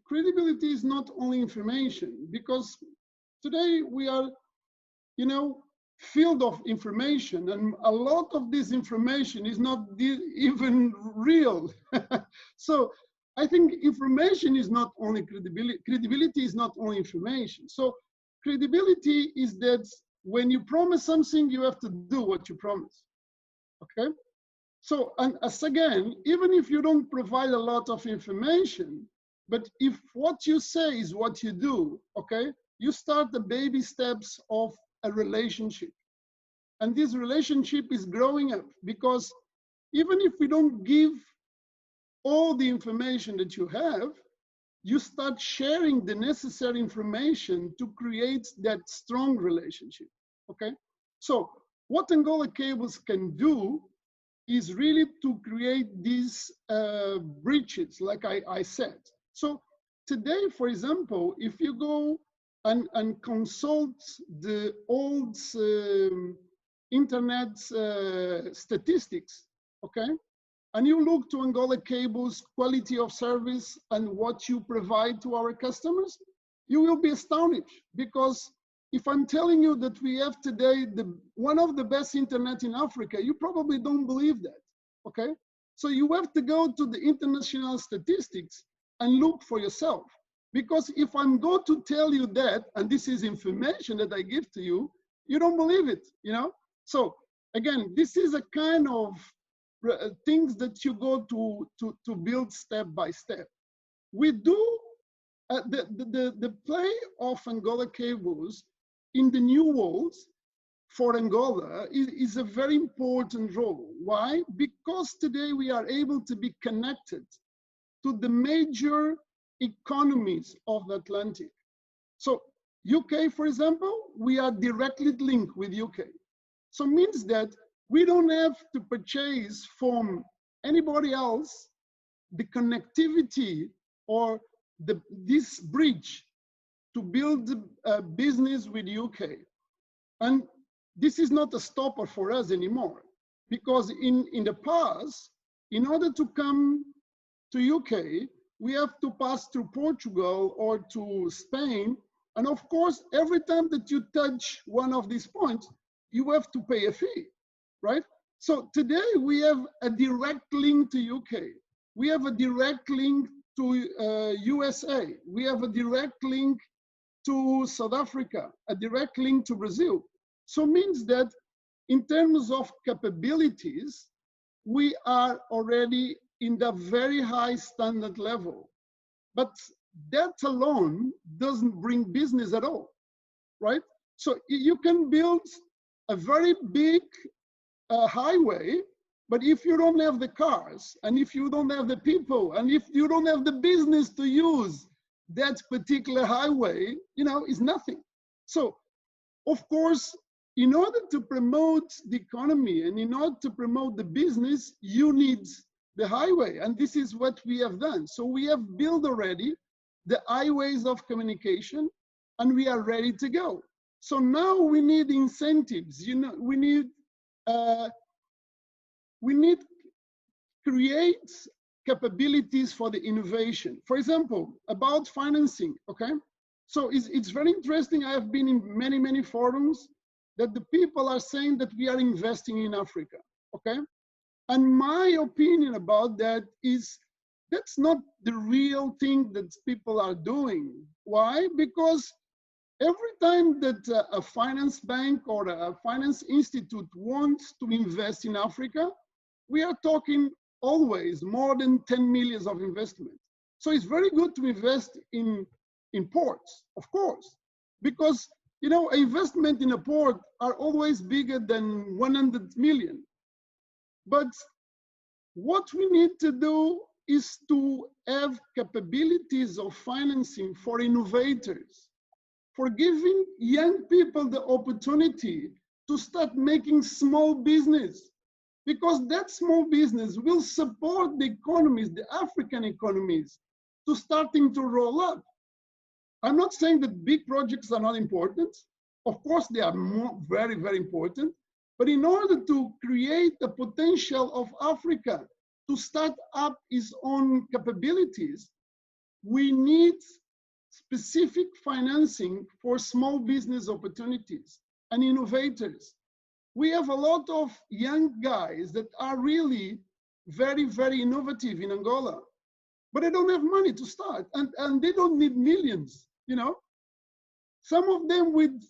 credibility is not only information, because today we are, you know, filled of information, and a lot of this information is not even real. So I think information is not only credibility. Credibility is not only information. So credibility is that when you promise something, you have to do what you promise, okay? So, and as again, even if you don't provide a lot of information, but if what you say is what you do, okay, you start the baby steps of a relationship. And this relationship is growing up, because even if we don't give all the information that you have, you start sharing the necessary information to create that strong relationship, okay? So what Angola Cables can do is really to create these bridges, like I said. So today, for example, if you go and consult the old internet statistics, okay? And you look to Angola Cables' quality of service and what you provide to our customers, you will be astonished. Because if I'm telling you that we have today one of the best internet in Africa, you probably don't believe that, okay? So you have to go to the international statistics and look for yourself. Because if I'm going to tell you that, and this is information that I give to you, you don't believe it, you know? So again, this is a kind of things that you go to build step by step. We do the play of Angola Cables in the new world for Angola is a very important role. Why? Because today we are able to be connected to the major economies of the Atlantic. So UK, for example, we are directly linked with UK. So it means that we don't have to purchase from anybody else the connectivity or this bridge to build a business with UK. And this is not a stopper for us anymore, because in the past, in order to come to UK, we have to pass through Portugal or to Spain. And of course, every time that you touch one of these points, you have to pay a fee, right? So today we have a direct link to UK. We have a direct link to USA. We have a direct link to South Africa, a direct link to Brazil. So it means that in terms of capabilities, we are already in the very high standard level. But that alone doesn't bring business at all, right? So you can build a very big highway, but if you don't have the cars, and if you don't have the people, and if you don't have the business to use that particular highway, you know, it's nothing. So, of course, in order to promote the economy and in order to promote the business, you need the highway. And this is what we have done. So we have built already the highways of communication, and we are ready to go. So now we need incentives. You know, we need create capabilities for the innovation. For example, about financing, okay? So it's very interesting. I have been in many, many forums that the people are saying that we are investing in Africa, okay? And my opinion about that is that's not the real thing that people are doing. Why? Because every time that a finance bank or a finance institute wants to invest in Africa, we are talking always more than 10 million of investment. So it's very good to invest in ports, of course, because you know, investment in a port are always bigger than 100 million. But what we need to do is to have capabilities of financing for innovators, for giving young people the opportunity to start making small business, because that small business will support the economies, the African economies, to starting to roll up. I'm not saying that big projects are not important. Of course, they are very, very important. But in order to create the potential of Africa to start up its own capabilities, we need specific financing for small business opportunities and innovators. We have a lot of young guys that are really very, very innovative in Angola, but they don't have money to start, and they don't need millions, you know? Some of them with,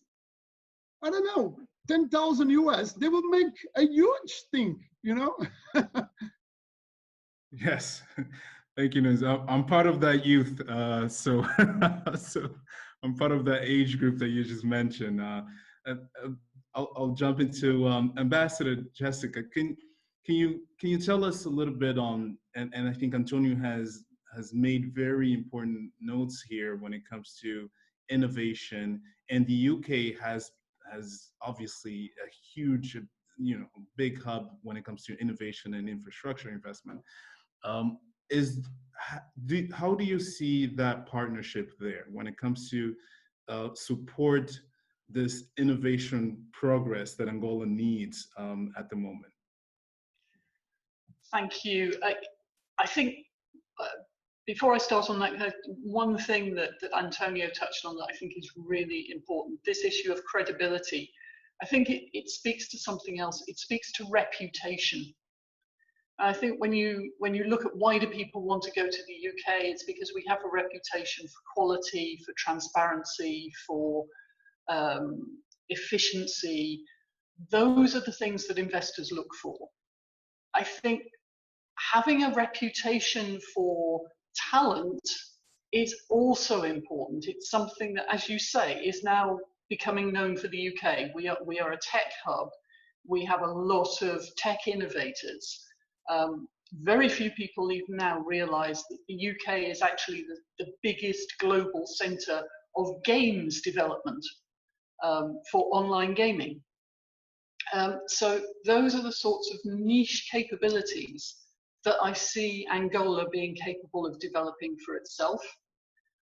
I don't know, 10,000 US, they will make a huge thing, you know? Yes, thank you, Nuz. I'm part of that youth, so I'm part of that age group that you just mentioned. I'll jump into Ambassador Jessica. Can you tell us a little bit on, and I think Antonio has made very important notes here when it comes to innovation, and the UK has obviously a huge, you know, big hub when it comes to innovation and infrastructure investment. How do you see that partnership there when it comes to support this innovation progress that Angola needs at the moment? Thank you. I think before I start on that, one thing that Antonio touched on that I think is really important, this issue of credibility. I think it speaks to something else. It speaks to reputation. I think when you look at why do people want to go to the UK, it's because we have a reputation for quality, for transparency, for efficiency. Those are the things that investors look for. I think having a reputation for talent is also important. It's something that, as you say, is now becoming known for the UK. We are a tech hub. We have a lot of tech innovators. Very few people even now realize that the UK is actually the biggest global center games development for online gaming. So those are the sorts of niche capabilities that I see Angola being capable of developing for itself.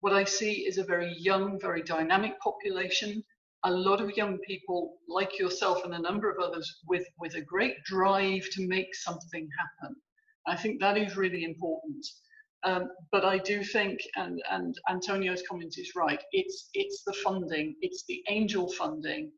What I see is a very young, very dynamic population, a lot of young people like yourself and a number of others with a great drive to make something happen. I think that is really important. But I do think, and Antonio's comment is right, it's the funding, it's the angel funding,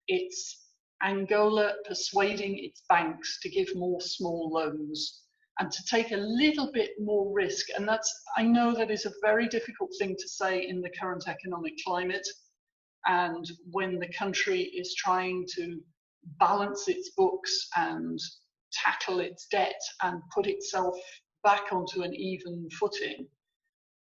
it's Angola persuading its banks to give more small loans and to take a little bit more risk. And that's, I know that is a very difficult thing to say in the current economic climate, and when the country is trying to balance its books and tackle its debt and put itself back onto an even footing.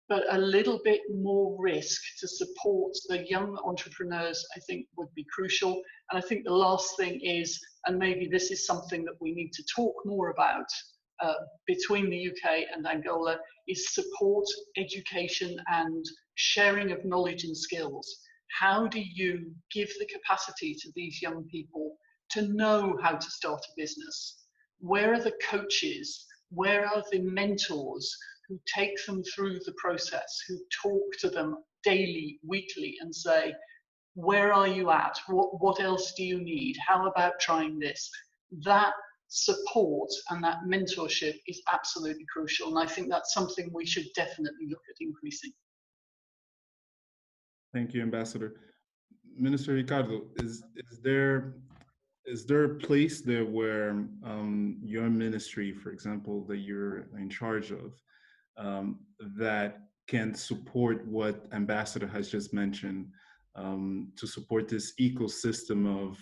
But a little bit more risk to support the young entrepreneurs, I think, would be crucial. And I think the last thing is, and maybe this is something that we need to talk more about between the UK and Angola, is support, education, and sharing of knowledge and skills. How do you give the capacity to these young people to know how to start a business? Where are the coaches? Where are the mentors who take them through the process, who talk to them daily, weekly, and say, where are you at? What else do you need? How about trying this? That support and that mentorship is absolutely crucial. And I think that's something we should definitely look at increasing. Thank you, Ambassador. Minister Ricardo, is there a place there where your ministry, for example, that you're in charge of, that can support what Ambassador has just mentioned, to support this ecosystem of,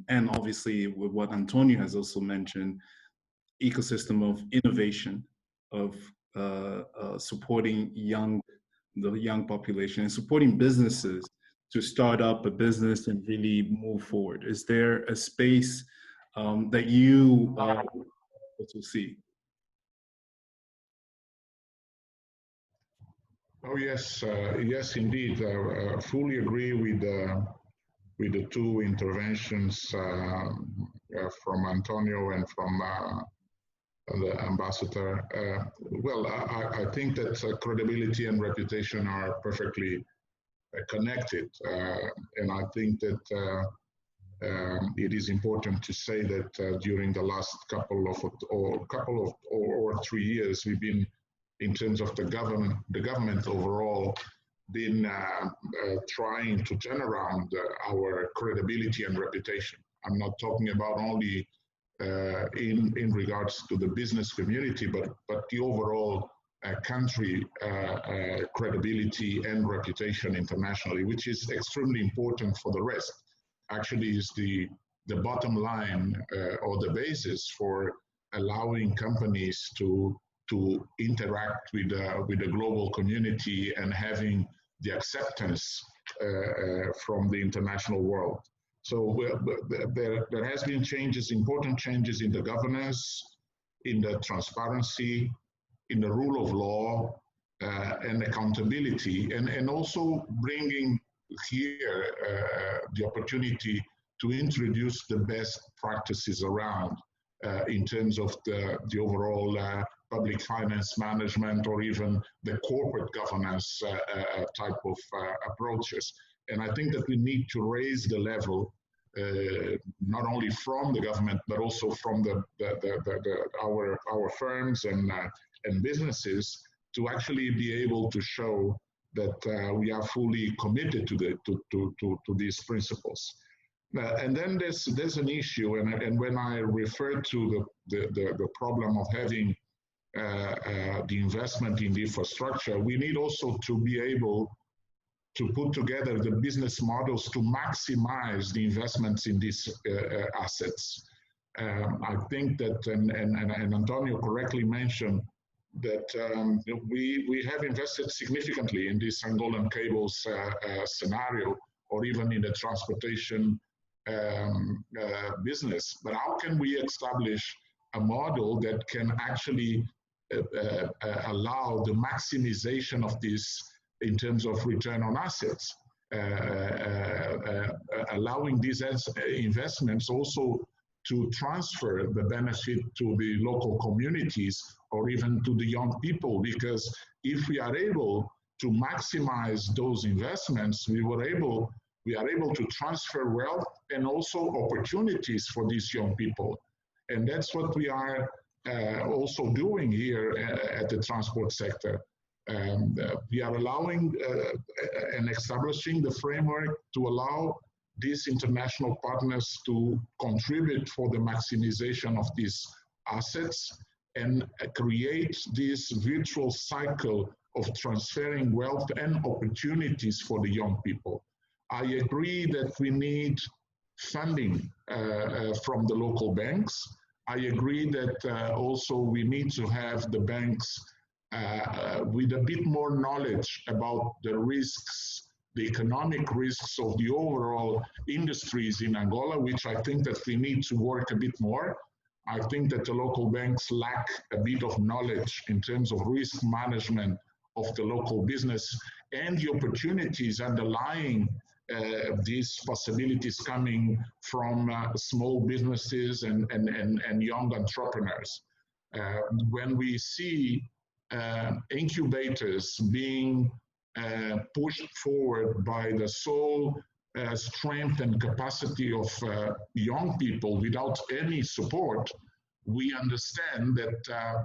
and obviously with what Antonio has also mentioned, ecosystem of innovation, of supporting the young population and supporting businesses to start up a business and really move forward? Is there a space that you also see? Oh yes, yes indeed. Fully agree with the two interventions from Antonio and from the ambassador. Well, I think that credibility and reputation are perfectly connected, and I think that it is important to say that during the last couple or 3 years, we've been, in terms of the government overall, been trying to turn around our credibility and reputation. I'm not talking about only in regards to the business community, but the overall country credibility and reputation internationally, which is extremely important for the rest. Actually, is the bottom line or the basis for allowing companies to interact with the global community and having the acceptance from the international world. So there has been changes, important changes in the governance, in the transparency, in the rule of law, and accountability, and also bringing here the opportunity to introduce the best practices around in terms of the overall public finance management, or even the corporate governance type of approaches. And I think that we need to raise the level, not only from the government, but also from our firms and businesses, to actually be able to show that we are fully committed to these principles. And then there's an issue, and when I refer to the problem of having the investment in the infrastructure, we need also to be able to put together the business models to maximize the investments in these assets. I think that, and Antonio correctly mentioned, that we have invested significantly in this Angola Cables scenario, or even in the transportation business. But how can we establish a model that can actually allow the maximization of this in terms of return on assets, allowing these investments also to transfer the benefit to the local communities or even to the young people, because if we are able to maximize those investments, we are able to transfer wealth and also opportunities for these young people. And that's what we are also doing here at the transport sector. We are allowing and establishing the framework to allow these international partners to contribute for the maximization of these assets and create this virtual cycle of transferring wealth and opportunities for the young people. I agree that we need funding from the local banks. I agree that also we need to have the banks with a bit more knowledge about the risks, the economic risks of the overall industries in Angola, which I think that we need to work a bit more. I think that the local banks lack a bit of knowledge in terms of risk management of the local business and the opportunities underlying these possibilities coming from small businesses and young entrepreneurs. When we see incubators being pushed forward by the sole strength and capacity of young people without any support, we understand that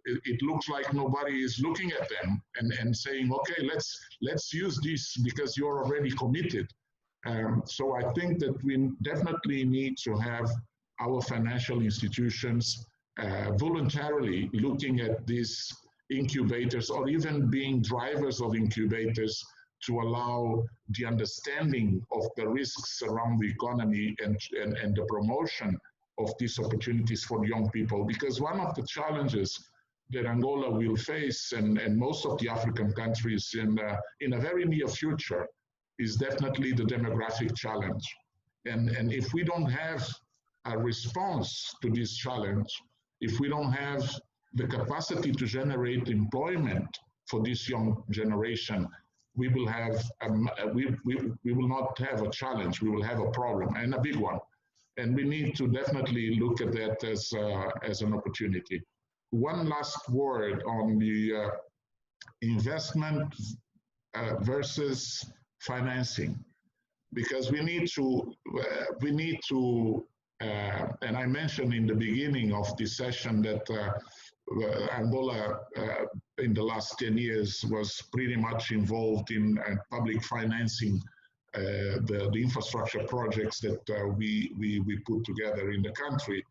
it looks like nobody is looking at them and saying, okay, let's use this because you're already committed. So I think that we definitely need to have our financial institutions voluntarily looking at these incubators or even being drivers of incubators to allow the understanding of the risks around the economy and the promotion of these opportunities for young people. Because one of the challenges that Angola will face and most of the African countries in a very near future is definitely the demographic challenge. And if we don't have a response to this challenge, if we don't have the capacity to generate employment for this young generation, we will have we will not have a challenge. We will have a problem, and a big one. And we need to definitely look at that as an opportunity. One last word on the investment versus financing, because we need to. And I mentioned in the beginning of this session that Angola in the last 10 years was pretty much involved in public financing the infrastructure projects that we put together in the country.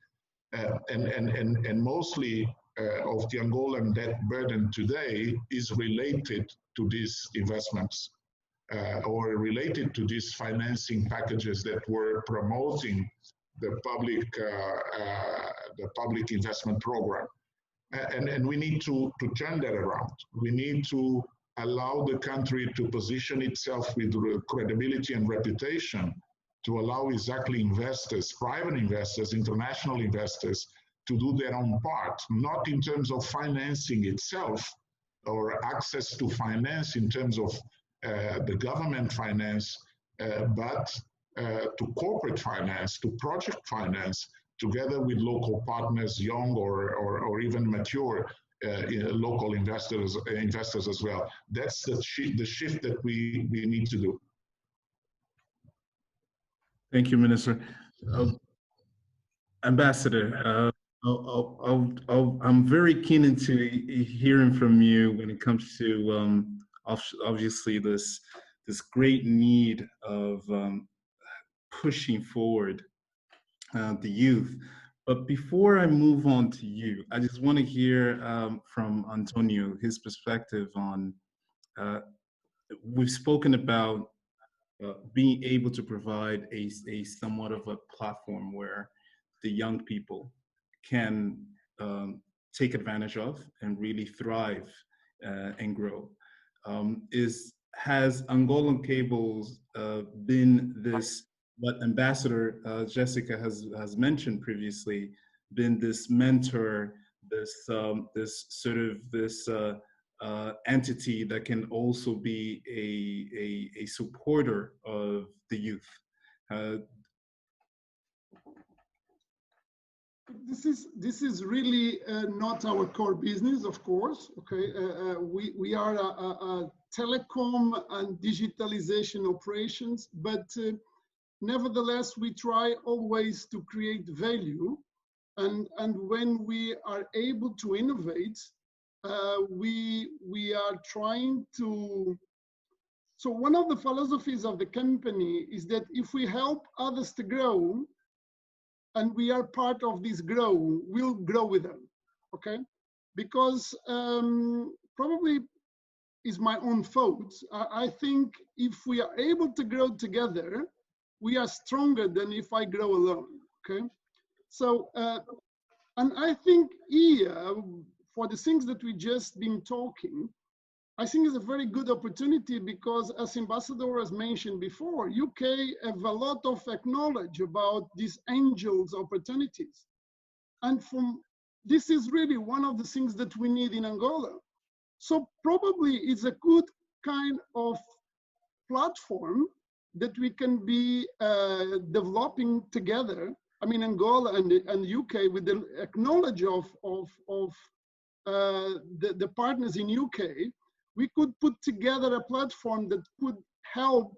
And mostly of the Angolan debt burden today is related to these investments or related to these financing packages that were promoting the public investment program. And we need to turn that around. We need to allow the country to position itself with credibility and reputation to allow exactly investors, private investors, international investors, to do their own part, not in terms of financing itself or access to finance in terms of the government finance, but to corporate finance, to project finance, together with local partners, young or even mature local investors as well. That's the shift that we need to do. Thank you, Minister. Ambassador, I'm very keen into hearing from you when it comes to obviously this great need of pushing forward the youth. But before I move on to you, I just want to hear from Antonio, his perspective on, we've spoken about being able to provide a somewhat of a platform where the young people can take advantage of and really thrive and grow. Has Angola Cables been this, what Ambassador Jessica has mentioned previously, been this mentor, this entity that can also be a supporter of the youth. This is really not our core business, of course. Okay, we are a telecom and digitalization operations, but nevertheless we try always to create value, and when we are able to innovate, we are trying to. So one of the philosophies of the company is that if we help others to grow, and we are part of this grow, we'll grow with them, okay? Because probably is my own fault. I think if we are able to grow together, we are stronger than if I grow alone, okay? So, and I think here, for the things that we just been talking, I think it's a very good opportunity because, as Ambassador has mentioned before, UK have a lot of knowledge about these angels opportunities. And this is really one of the things that we need in Angola. So probably it's a good kind of platform that we can be developing together. I mean, Angola and UK, with the knowledge of the partners in UK, we could put together a platform that could help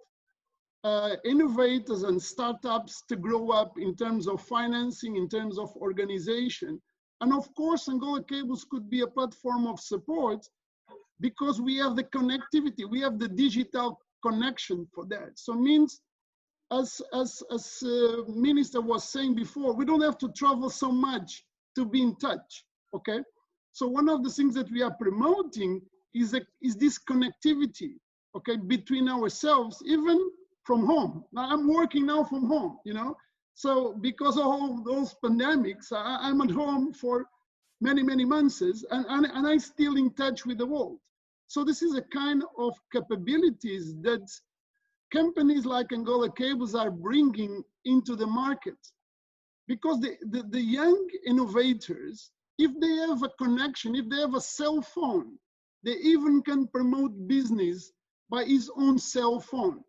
innovators and startups to grow up in terms of financing, in terms of organization. And of course, Angola Cables could be a platform of support because we have the connectivity, we have the digital connection for that. So it means, as Minister was saying before, we don't have to travel so much to be in touch, okay? So one of the things that we are promoting is this connectivity, okay, between ourselves, even from home. Now I'm working now from home, you know, so because of all those pandemics, I'm at home for many months, and I'm still in touch with the world. So this is a kind of capabilities that companies like Angola Cables are bringing into the market, because the young innovators, if they have a connection, if they have a cell phone, they even can promote business by his own cell phone.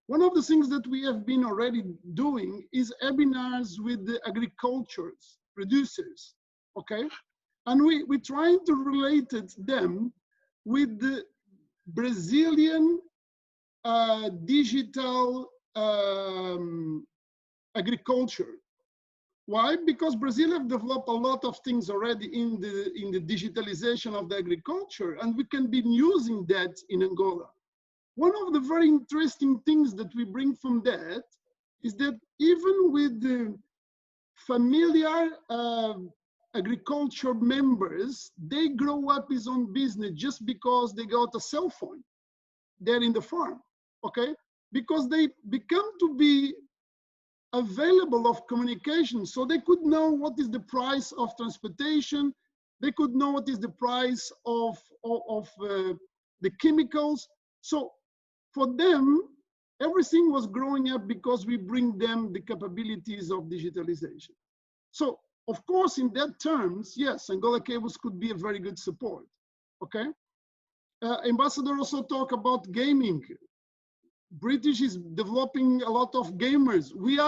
One of the things that we have been already doing is webinars with the agriculture producers, okay? And we're trying to relate them with the Brazilian digital agriculture. Why? Because Brazil have developed a lot of things already in the digitalization of the agriculture, and we can be using that in Angola. One of the very interesting things that we bring from that is that even with the familiar agriculture members, they grow up his own business just because they got a cell phone there in the farm, okay? Because they become to be available of communication, so they could know what is the price of transportation, they could know what is the price of the chemicals. So for them, everything was growing up because we bring them the capabilities of digitalization. So of course, in that terms, yes, Angola Cables could be a very good support, okay? Ambassador also talked about gaming. British is developing a lot of gamers. We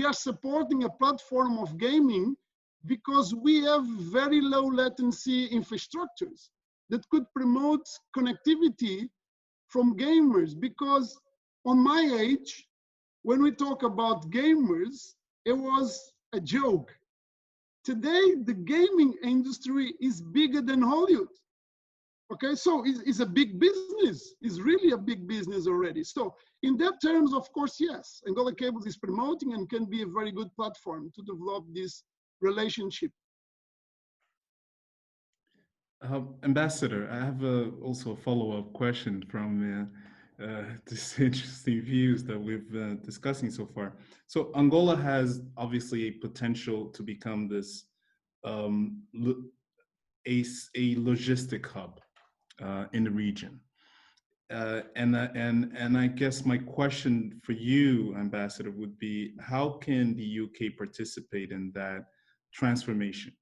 are supporting a platform of gaming because we have very low latency infrastructures that could promote connectivity from gamers. Because on my age, when we talk about gamers, it was a joke. Today, the gaming industry is bigger than Hollywood. Okay, so it's a big business. It's really a big business already. So in that terms, of course, yes, Angola Cables is promoting and can be a very good platform to develop this relationship. Ambassador, I have also a follow-up question from these interesting views that we've been discussing so far. So Angola has obviously a potential to become this a logistic hub in the region. And I guess my question for you, Ambassador, would be, how can the UK participate in that transformation?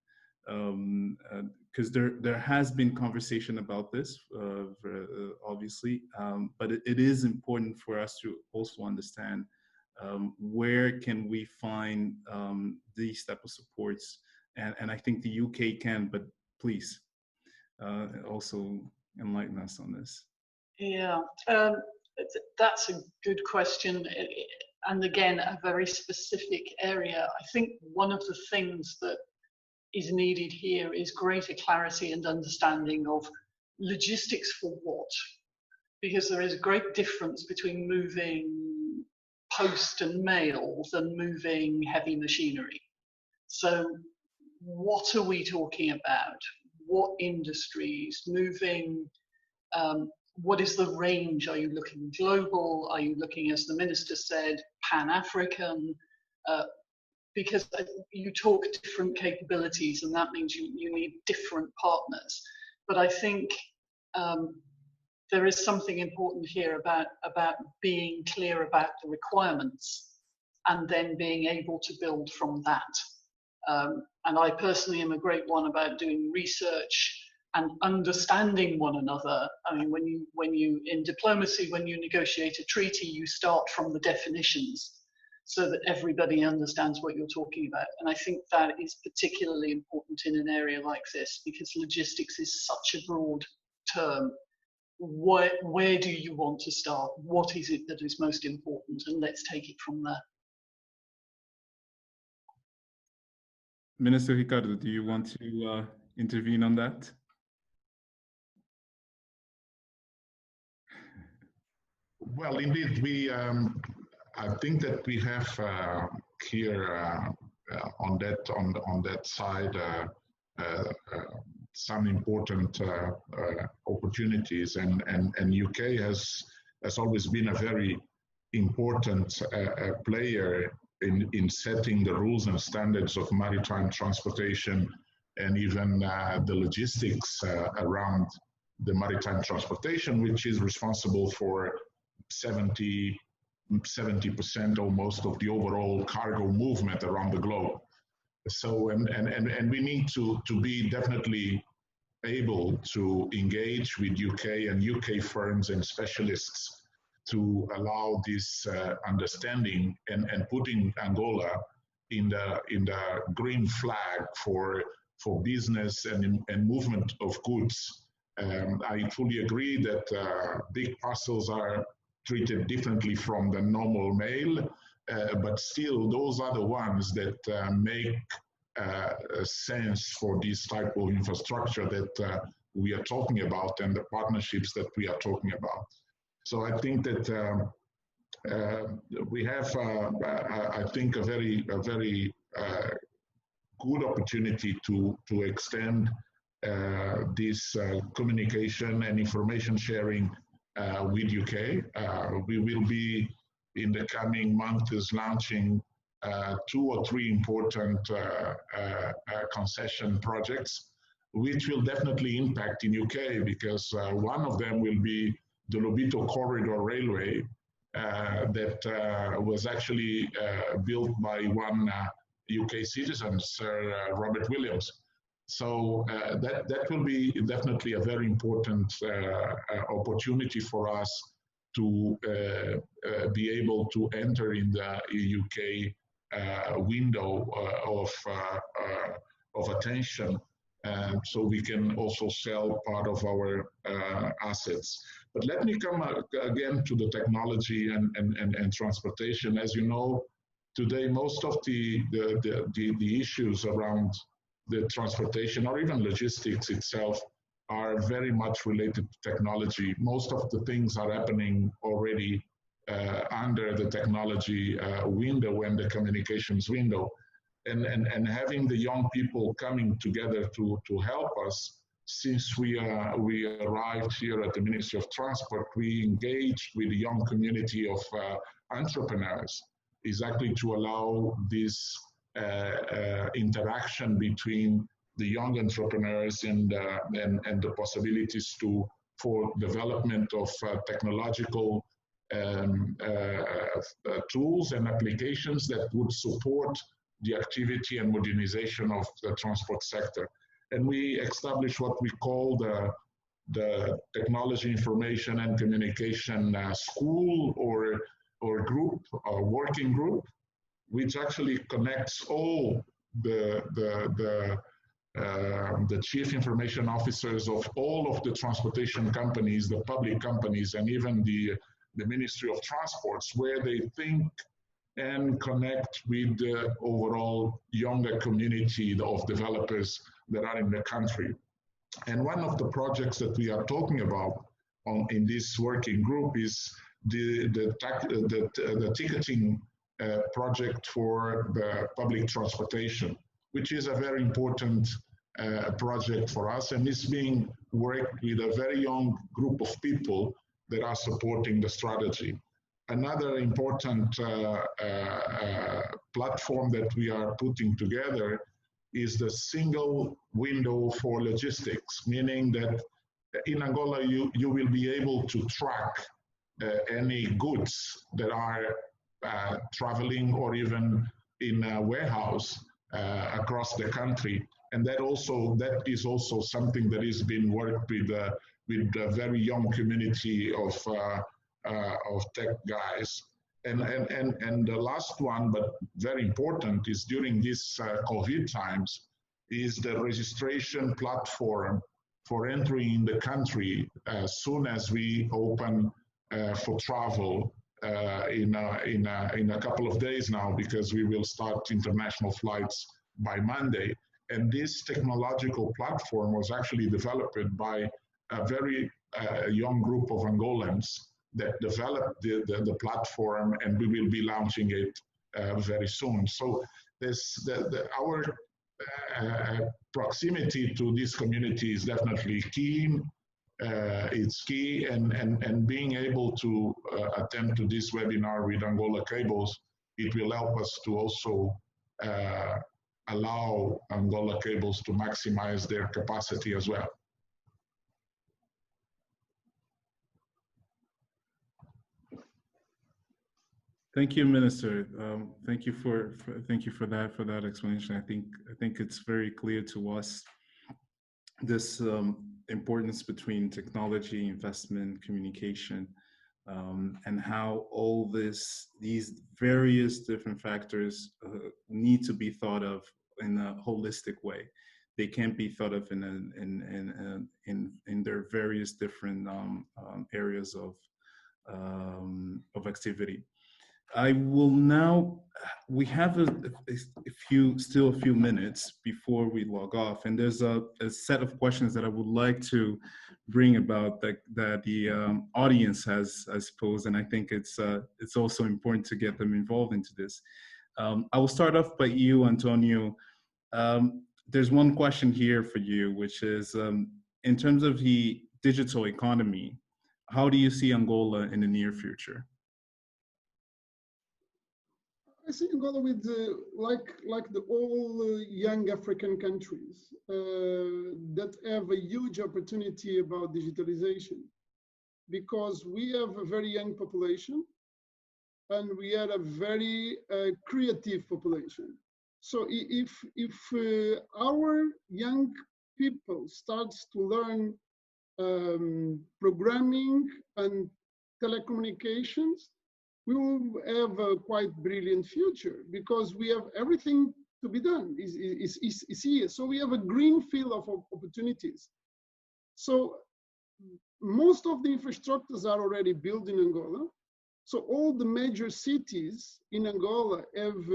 because there has been conversation about this, obviously, but it is important for us to also understand where can we find these type of supports, and I think the UK can, but please also enlighten us on this. Yeah, that's a good question, and again, a very specific area. I think one of the things that is needed here is greater clarity and understanding of logistics for what, because there is a great difference between moving post and mail than moving heavy machinery. So what are we talking about? What industries? Moving, what is the range? Are you looking global? Are you looking, as the minister said, Pan-African? Because you talk different capabilities, and that means you need different partners. But I think there is something important here about being clear about the requirements and then being able to build from that. And I personally am a great one about doing research and understanding one another. I mean, when you in diplomacy, when you negotiate a treaty, you start from the definitions, so that everybody understands what you're talking about. And I think that is particularly important in an area like this, because logistics is such a broad term. Where do you want to start? What is it that is most important? And let's take it from there. Minister Ricardo, do you want to intervene on that? Well, indeed, I think that we have here on that side some important opportunities, and UK has always been a very important player in setting the rules and standards of maritime transportation, and even the logistics around the maritime transportation, which is responsible for 70% almost of the overall cargo movement around the globe. So, and we need to be definitely able to engage with UK and UK firms and specialists to allow this understanding and putting Angola in the green flag for business and movement of goods. I fully agree that big parcels are treated differently from the normal mail, but still those are the ones that make sense for this type of infrastructure that we are talking about and the partnerships that we are talking about. So I think that we have, I think, a very good opportunity to extend this communication and information sharing with UK. We will be in the coming months launching 2 or 3 important concession projects, which will definitely impact in UK, because one of them will be the Lobito Corridor Railway that was actually built by one UK citizen, Sir Robert Williams. So that will be definitely a very important opportunity for us to be able to enter in the UK window of attention, so we can also sell part of our assets. But let me come again to the technology and transportation. As you know, today most of the issues around the transportation or even logistics itself are very much related to technology. Most of the things are happening already under the technology window and the communications window. And having the young people coming together to help us, since we arrived here at the Ministry of Transport, we engaged with the young community of entrepreneurs, exactly to allow this interaction between the young entrepreneurs and the possibilities for development of technological tools and applications that would support the activity and modernization of the transport sector. And we established what we call the Technology, Information and Communication School or group, or working group, which actually connects all the chief information officers of all of the transportation companies, the public companies, and even the Ministry of Transports, where they think and connect with the overall younger community of developers that are in the country. And one of the projects that we are talking about in this working group is the ticketing project for the public transportation, which is a very important project for us, and is being worked with a very young group of people that are supporting the strategy. Another important platform that we are putting together is the single window for logistics, meaning that in Angola, you will be able to track any goods that are traveling or even in a warehouse across the country. And that is also something that is being worked with a very young community of tech guys. And the last one, but very important, is during these COVID times, is the registration platform for entering the country as soon as we open for travel in a couple of days now, because we will start international flights by Monday. And this technological platform was actually developed by a very young group of Angolans that developed the platform, and we will be launching it very soon. So our proximity to this community is definitely key. It's key, and being able to attend to this webinar with Angola Cables, it will help us to also allow Angola Cables to maximize their capacity as well. Thank you, Minister. Thank you for that explanation. I think it's very clear to us this importance between technology, investment, communication, and how all these various different factors need to be thought of in a holistic way. They can't be thought of in their various different areas of activity. I will now, we have still a few minutes before we log off, and there's a set of questions that I would like to bring about that the audience has posed, and I think it's also important to get them involved into this. I will start off by you, Antonio. There's one question here for you, which is, in terms of the digital economy, how do you see Angola in the near future? I see Angola with like all young African countries that have a huge opportunity about digitalization, because we have a very young population and we are a very creative population. So if our young people starts to learn programming and telecommunications, we will have a quite brilliant future, because we have everything to be done is here. So we have a green field of opportunities. So most of the infrastructures are already built in Angola. So all the major cities in Angola have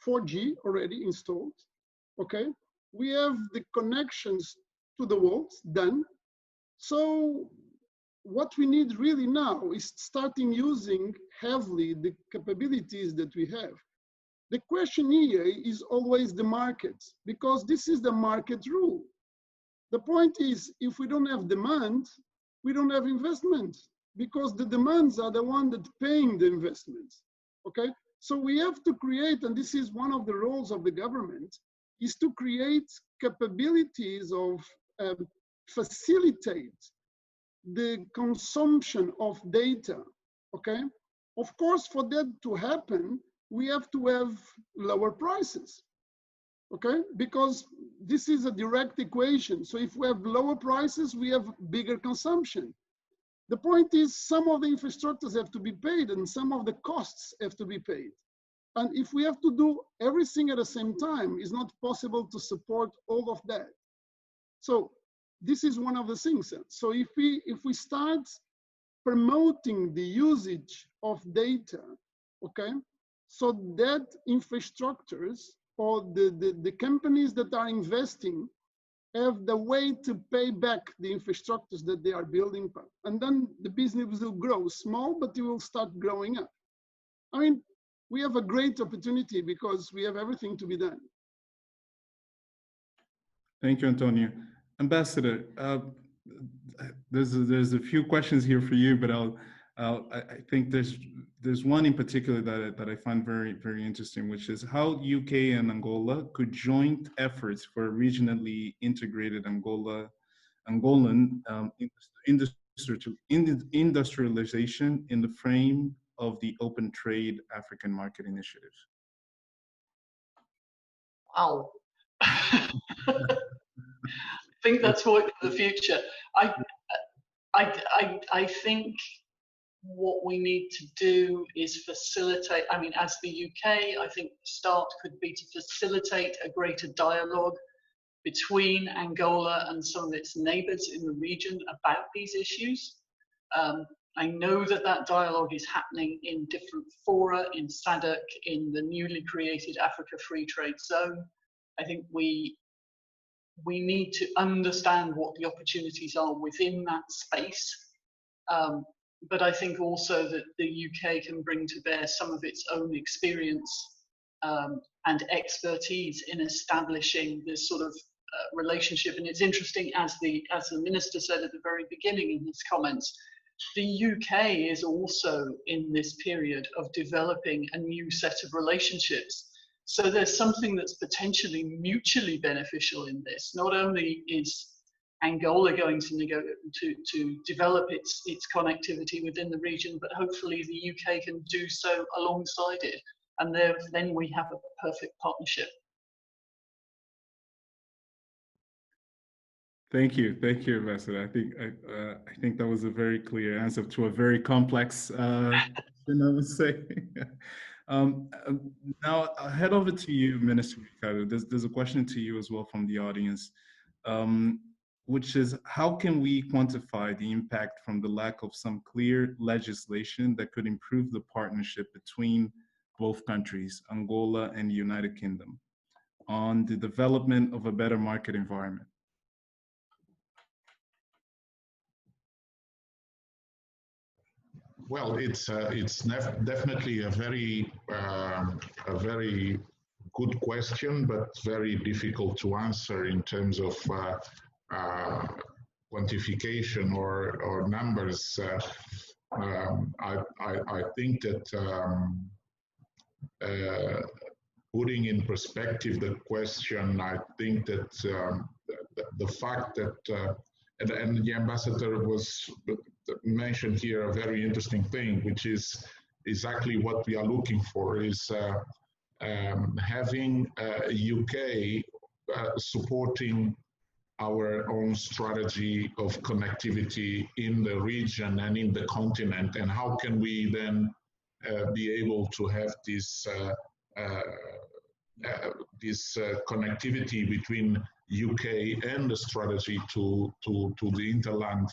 4G already installed, okay? We have the connections to the world done. So what we need really now is starting using heavily the capabilities that we have. The question here is always the market, because this is the market rule. The point is, if we don't have demand, we don't have investment, because the demands are the one that paying the investments, okay? So we have to create, and this is one of the roles of the government, is to create capabilities of facilitate the consumption of data, okay? Of course, for that to happen, we have to have lower prices, okay? Because this is a direct equation. So if we have lower prices, we have bigger consumption. The point is some of the infrastructures have to be paid and some of the costs have to be paid. And if we have to do everything at the same time, it's not possible to support all of that. So this is one of the things. So if we start promoting the usage of data, okay, so that infrastructures or the companies that are investing have the way to pay back the infrastructures that they are building, and then the business will grow small, but it will start growing up. I mean, we have a great opportunity because we have everything to be done. Thank you, Antonio. Ambassador, there's a few questions here for you, but I think there's one in particular that I find very interesting, which is how UK and Angola could joint efforts for regionally integrated Angolan industrialization in the frame of the Open Trade African Market Initiative. Wow. I think that's for the future. I think what we need to do is facilitate, I mean, as the UK, I think the start could be to facilitate a greater dialogue between Angola and some of its neighbours in the region about these issues. I know that dialogue is happening in different fora, in SADC, in the newly created Africa Free Trade Zone. I think we need to understand what the opportunities are within that space. But I think also that the UK can bring to bear some of its own experience and expertise in establishing this sort of relationship. And it's interesting, as the Minister said at the very beginning in his comments, the UK is also in this period of developing a new set of relationships. So there's something that's potentially mutually beneficial in this. Not only is Angola going to develop its connectivity within the region, but hopefully the UK can do so alongside it. And then we have a perfect partnership. Thank you, Ambassador. I think that was a very clear answer to a very complex question, I would say. Now I'll head over to you, Minister Ricardo. There's a question to you as well from the audience, which is, how can we quantify the impact from the lack of some clear legislation that could improve the partnership between both countries, Angola and the United Kingdom, on the development of a better market environment? Well, it's definitely a very good question, but very difficult to answer in terms of quantification or numbers. I think that putting in perspective the question, I think that the fact that and the ambassador was mentioned here a very interesting thing, which is exactly what we are looking for, is having UK supporting our own strategy of connectivity in the region and in the continent, and how can we then be able to have this connectivity between UK and the strategy to the interland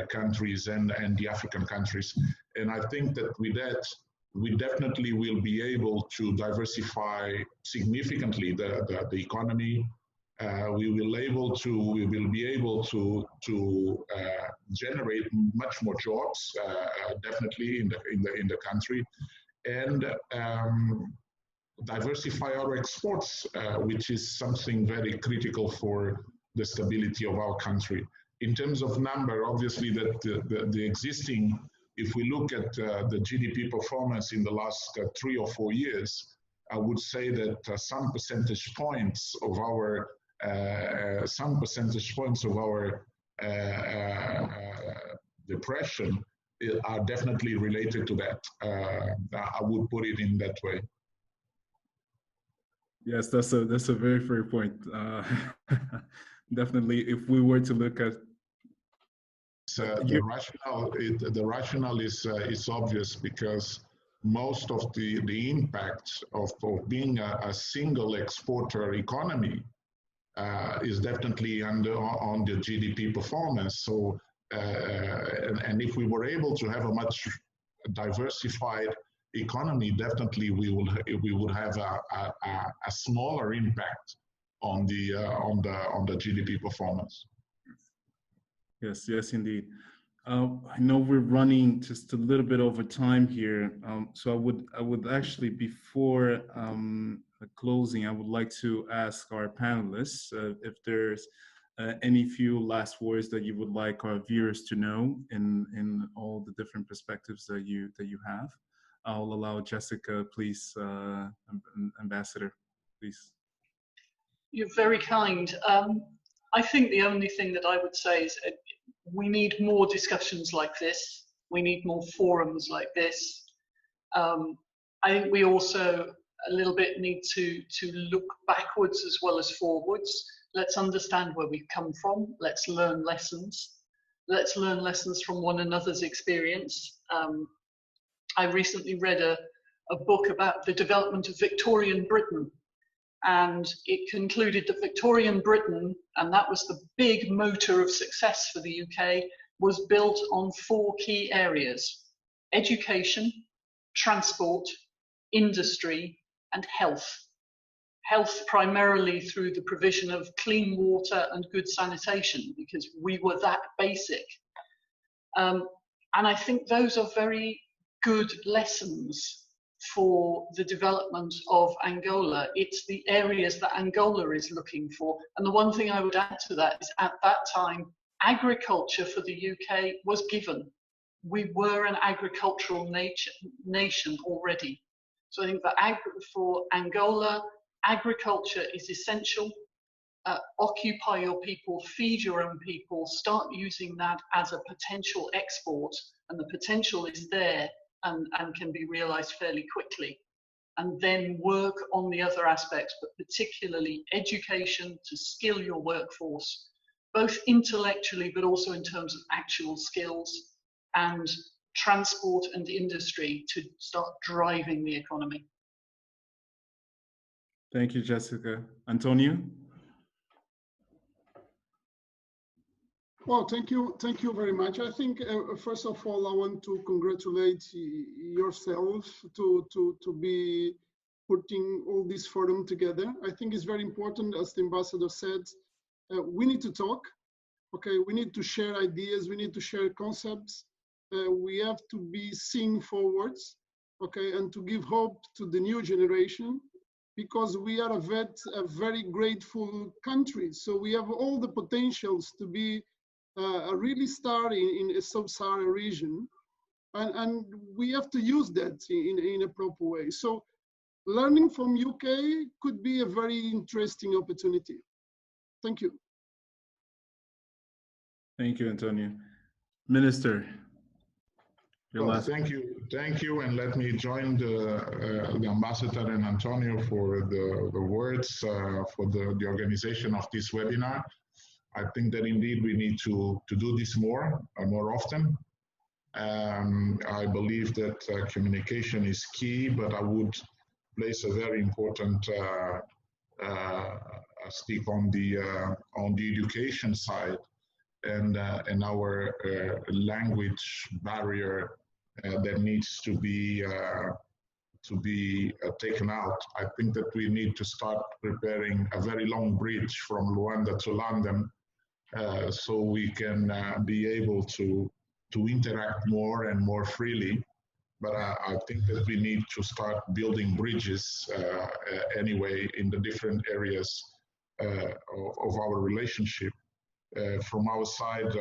countries and the African countries. And I think that with that, we definitely will be able to diversify significantly the economy. We will be able to generate much more jobs, definitely in the country, and diversify our exports, which is something very critical for the stability of our country. In terms of number, obviously that the existing, if we look at the GDP performance in the last 3 or 4 years, I would say that some percentage points of our depression are definitely related to that. I would put it in that way. Yes, that's a very fair point. Definitely, if we were to look at the rationale is obvious, because most of the impact of being a single exporter economy is definitely on the GDP performance. So, and if we were able to have a much diversified economy, definitely we would have a smaller impact on the GDP performance. Yes, yes, indeed. I know we're running just a little bit over time here, so I would actually, before closing, I would like to ask our panelists if there's any few last words that you would like our viewers to know in all the different perspectives that you have. I'll allow Jessica, please, Ambassador, please. You're very kind. I think the only thing that I would say is we need more discussions like this. We need more forums like this. I think we also a little bit need to look backwards as well as forwards. Let's understand where we've come from. Let's learn lessons. Let's learn lessons from one another's experience. I recently read a book about the development of Victorian Britain, and it concluded that Victorian Britain, and that was the big motor of success for the UK, was built on 4 key areas: education, transport, industry, and health. Health primarily through the provision of clean water and good sanitation, because we were that basic. And I think those are very good lessons for the development of Angola. It's the areas that Angola is looking for. And the one thing I would add to that is, at that time, agriculture for the UK was given. We were an agricultural nation already. So I think that for Angola, agriculture is essential. Occupy your people, feed your own people, start using that as a potential export, and the potential is there and can be realized fairly quickly. And then work on the other aspects, but particularly education to skill your workforce, both intellectually but also in terms of actual skills, and transport and industry to start driving the economy. Thank you, Jessica. Antonio? Well, thank you very much. I think first of all, I want to congratulate yourself to be putting all this forum together. I think it's very important, as the ambassador said, we need to talk. Okay, we need to share ideas, we need to share concepts. We have to be seeing forwards, okay, and to give hope to the new generation, because we are a very grateful country. So we have all the potentials to be a really star in a sub-Saharan region, and we have to use that in a proper way. So learning from UK could be a very interesting opportunity. Thank you. Thank you, Antonio. Minister, Thank you, and let me join the ambassador and Antonio for the words for the organization of this webinar. I think that indeed we need to do this more often. I believe that communication is key, but I would place a very important stick on the education side and our language barrier that needs to be taken out. I think that we need to start preparing a very long bridge from Luanda to London, so we can be able to interact more and more freely. But I think that we need to start building bridges anyway in the different areas of our relationship. From our side,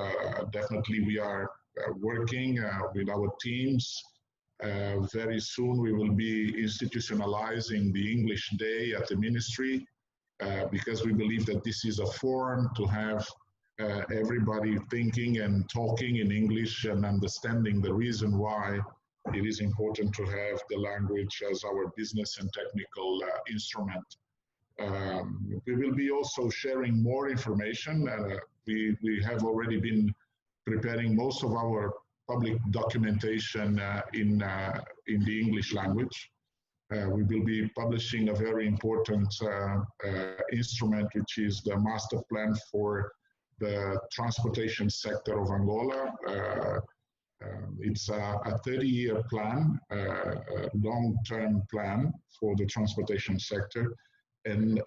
definitely we are working with our teams. Very soon we will be institutionalizing the English Day at the ministry, because we believe that this is a forum to have everybody thinking and talking in English and understanding the reason why it is important to have the language as our business and technical instrument. We will be also sharing more information. We have already been preparing most of our public documentation in the English language. We will be publishing a very important instrument, which is the master plan for the transportation sector of Angola. It's a 30-year plan, a long-term plan for the transportation sector. And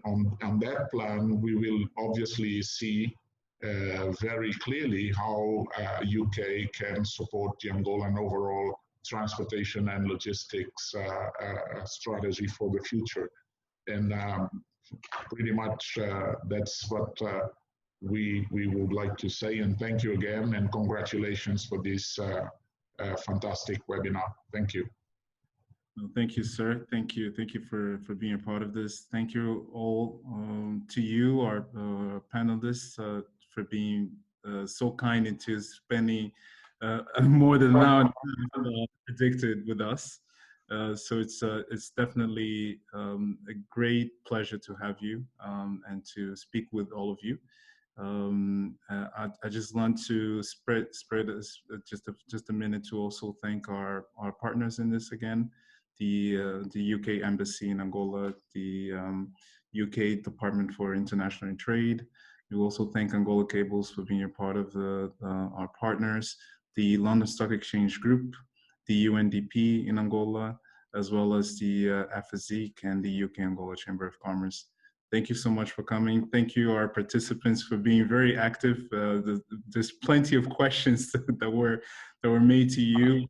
on that plan, we will obviously see very clearly how UK can support the Angolan overall transportation and logistics strategy for the future. And pretty much that's what we would like to say. And thank you again, and congratulations for this fantastic webinar. Thank you. Well, thank you, sir. Thank you. Thank you for being a part of this. Thank you all to you, our panelists, for being so kind into spending more than an hour predicted with us. So it's definitely a great pleasure to have you and to speak with all of you. I just want to spread just a minute to also thank our partners in this again. The UK Embassy in Angola, the UK Department for International Trade. We also thank Angola Cables for being a part of our partners, the London Stock Exchange Group, the UNDP in Angola, as well as the FSEC and the UK Angola Chamber of Commerce. Thank you so much for coming. Thank you, our participants, for being very active. There's plenty of questions that were made to you.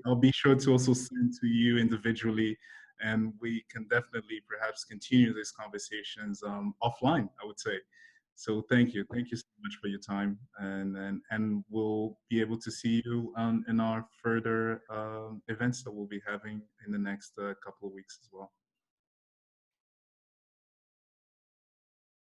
I'll be sure to also send to you individually, and we can definitely perhaps continue these conversations offline, I would say. So thank you so much for your time, and we'll be able to see you in our further events that we'll be having in the next couple of weeks as well.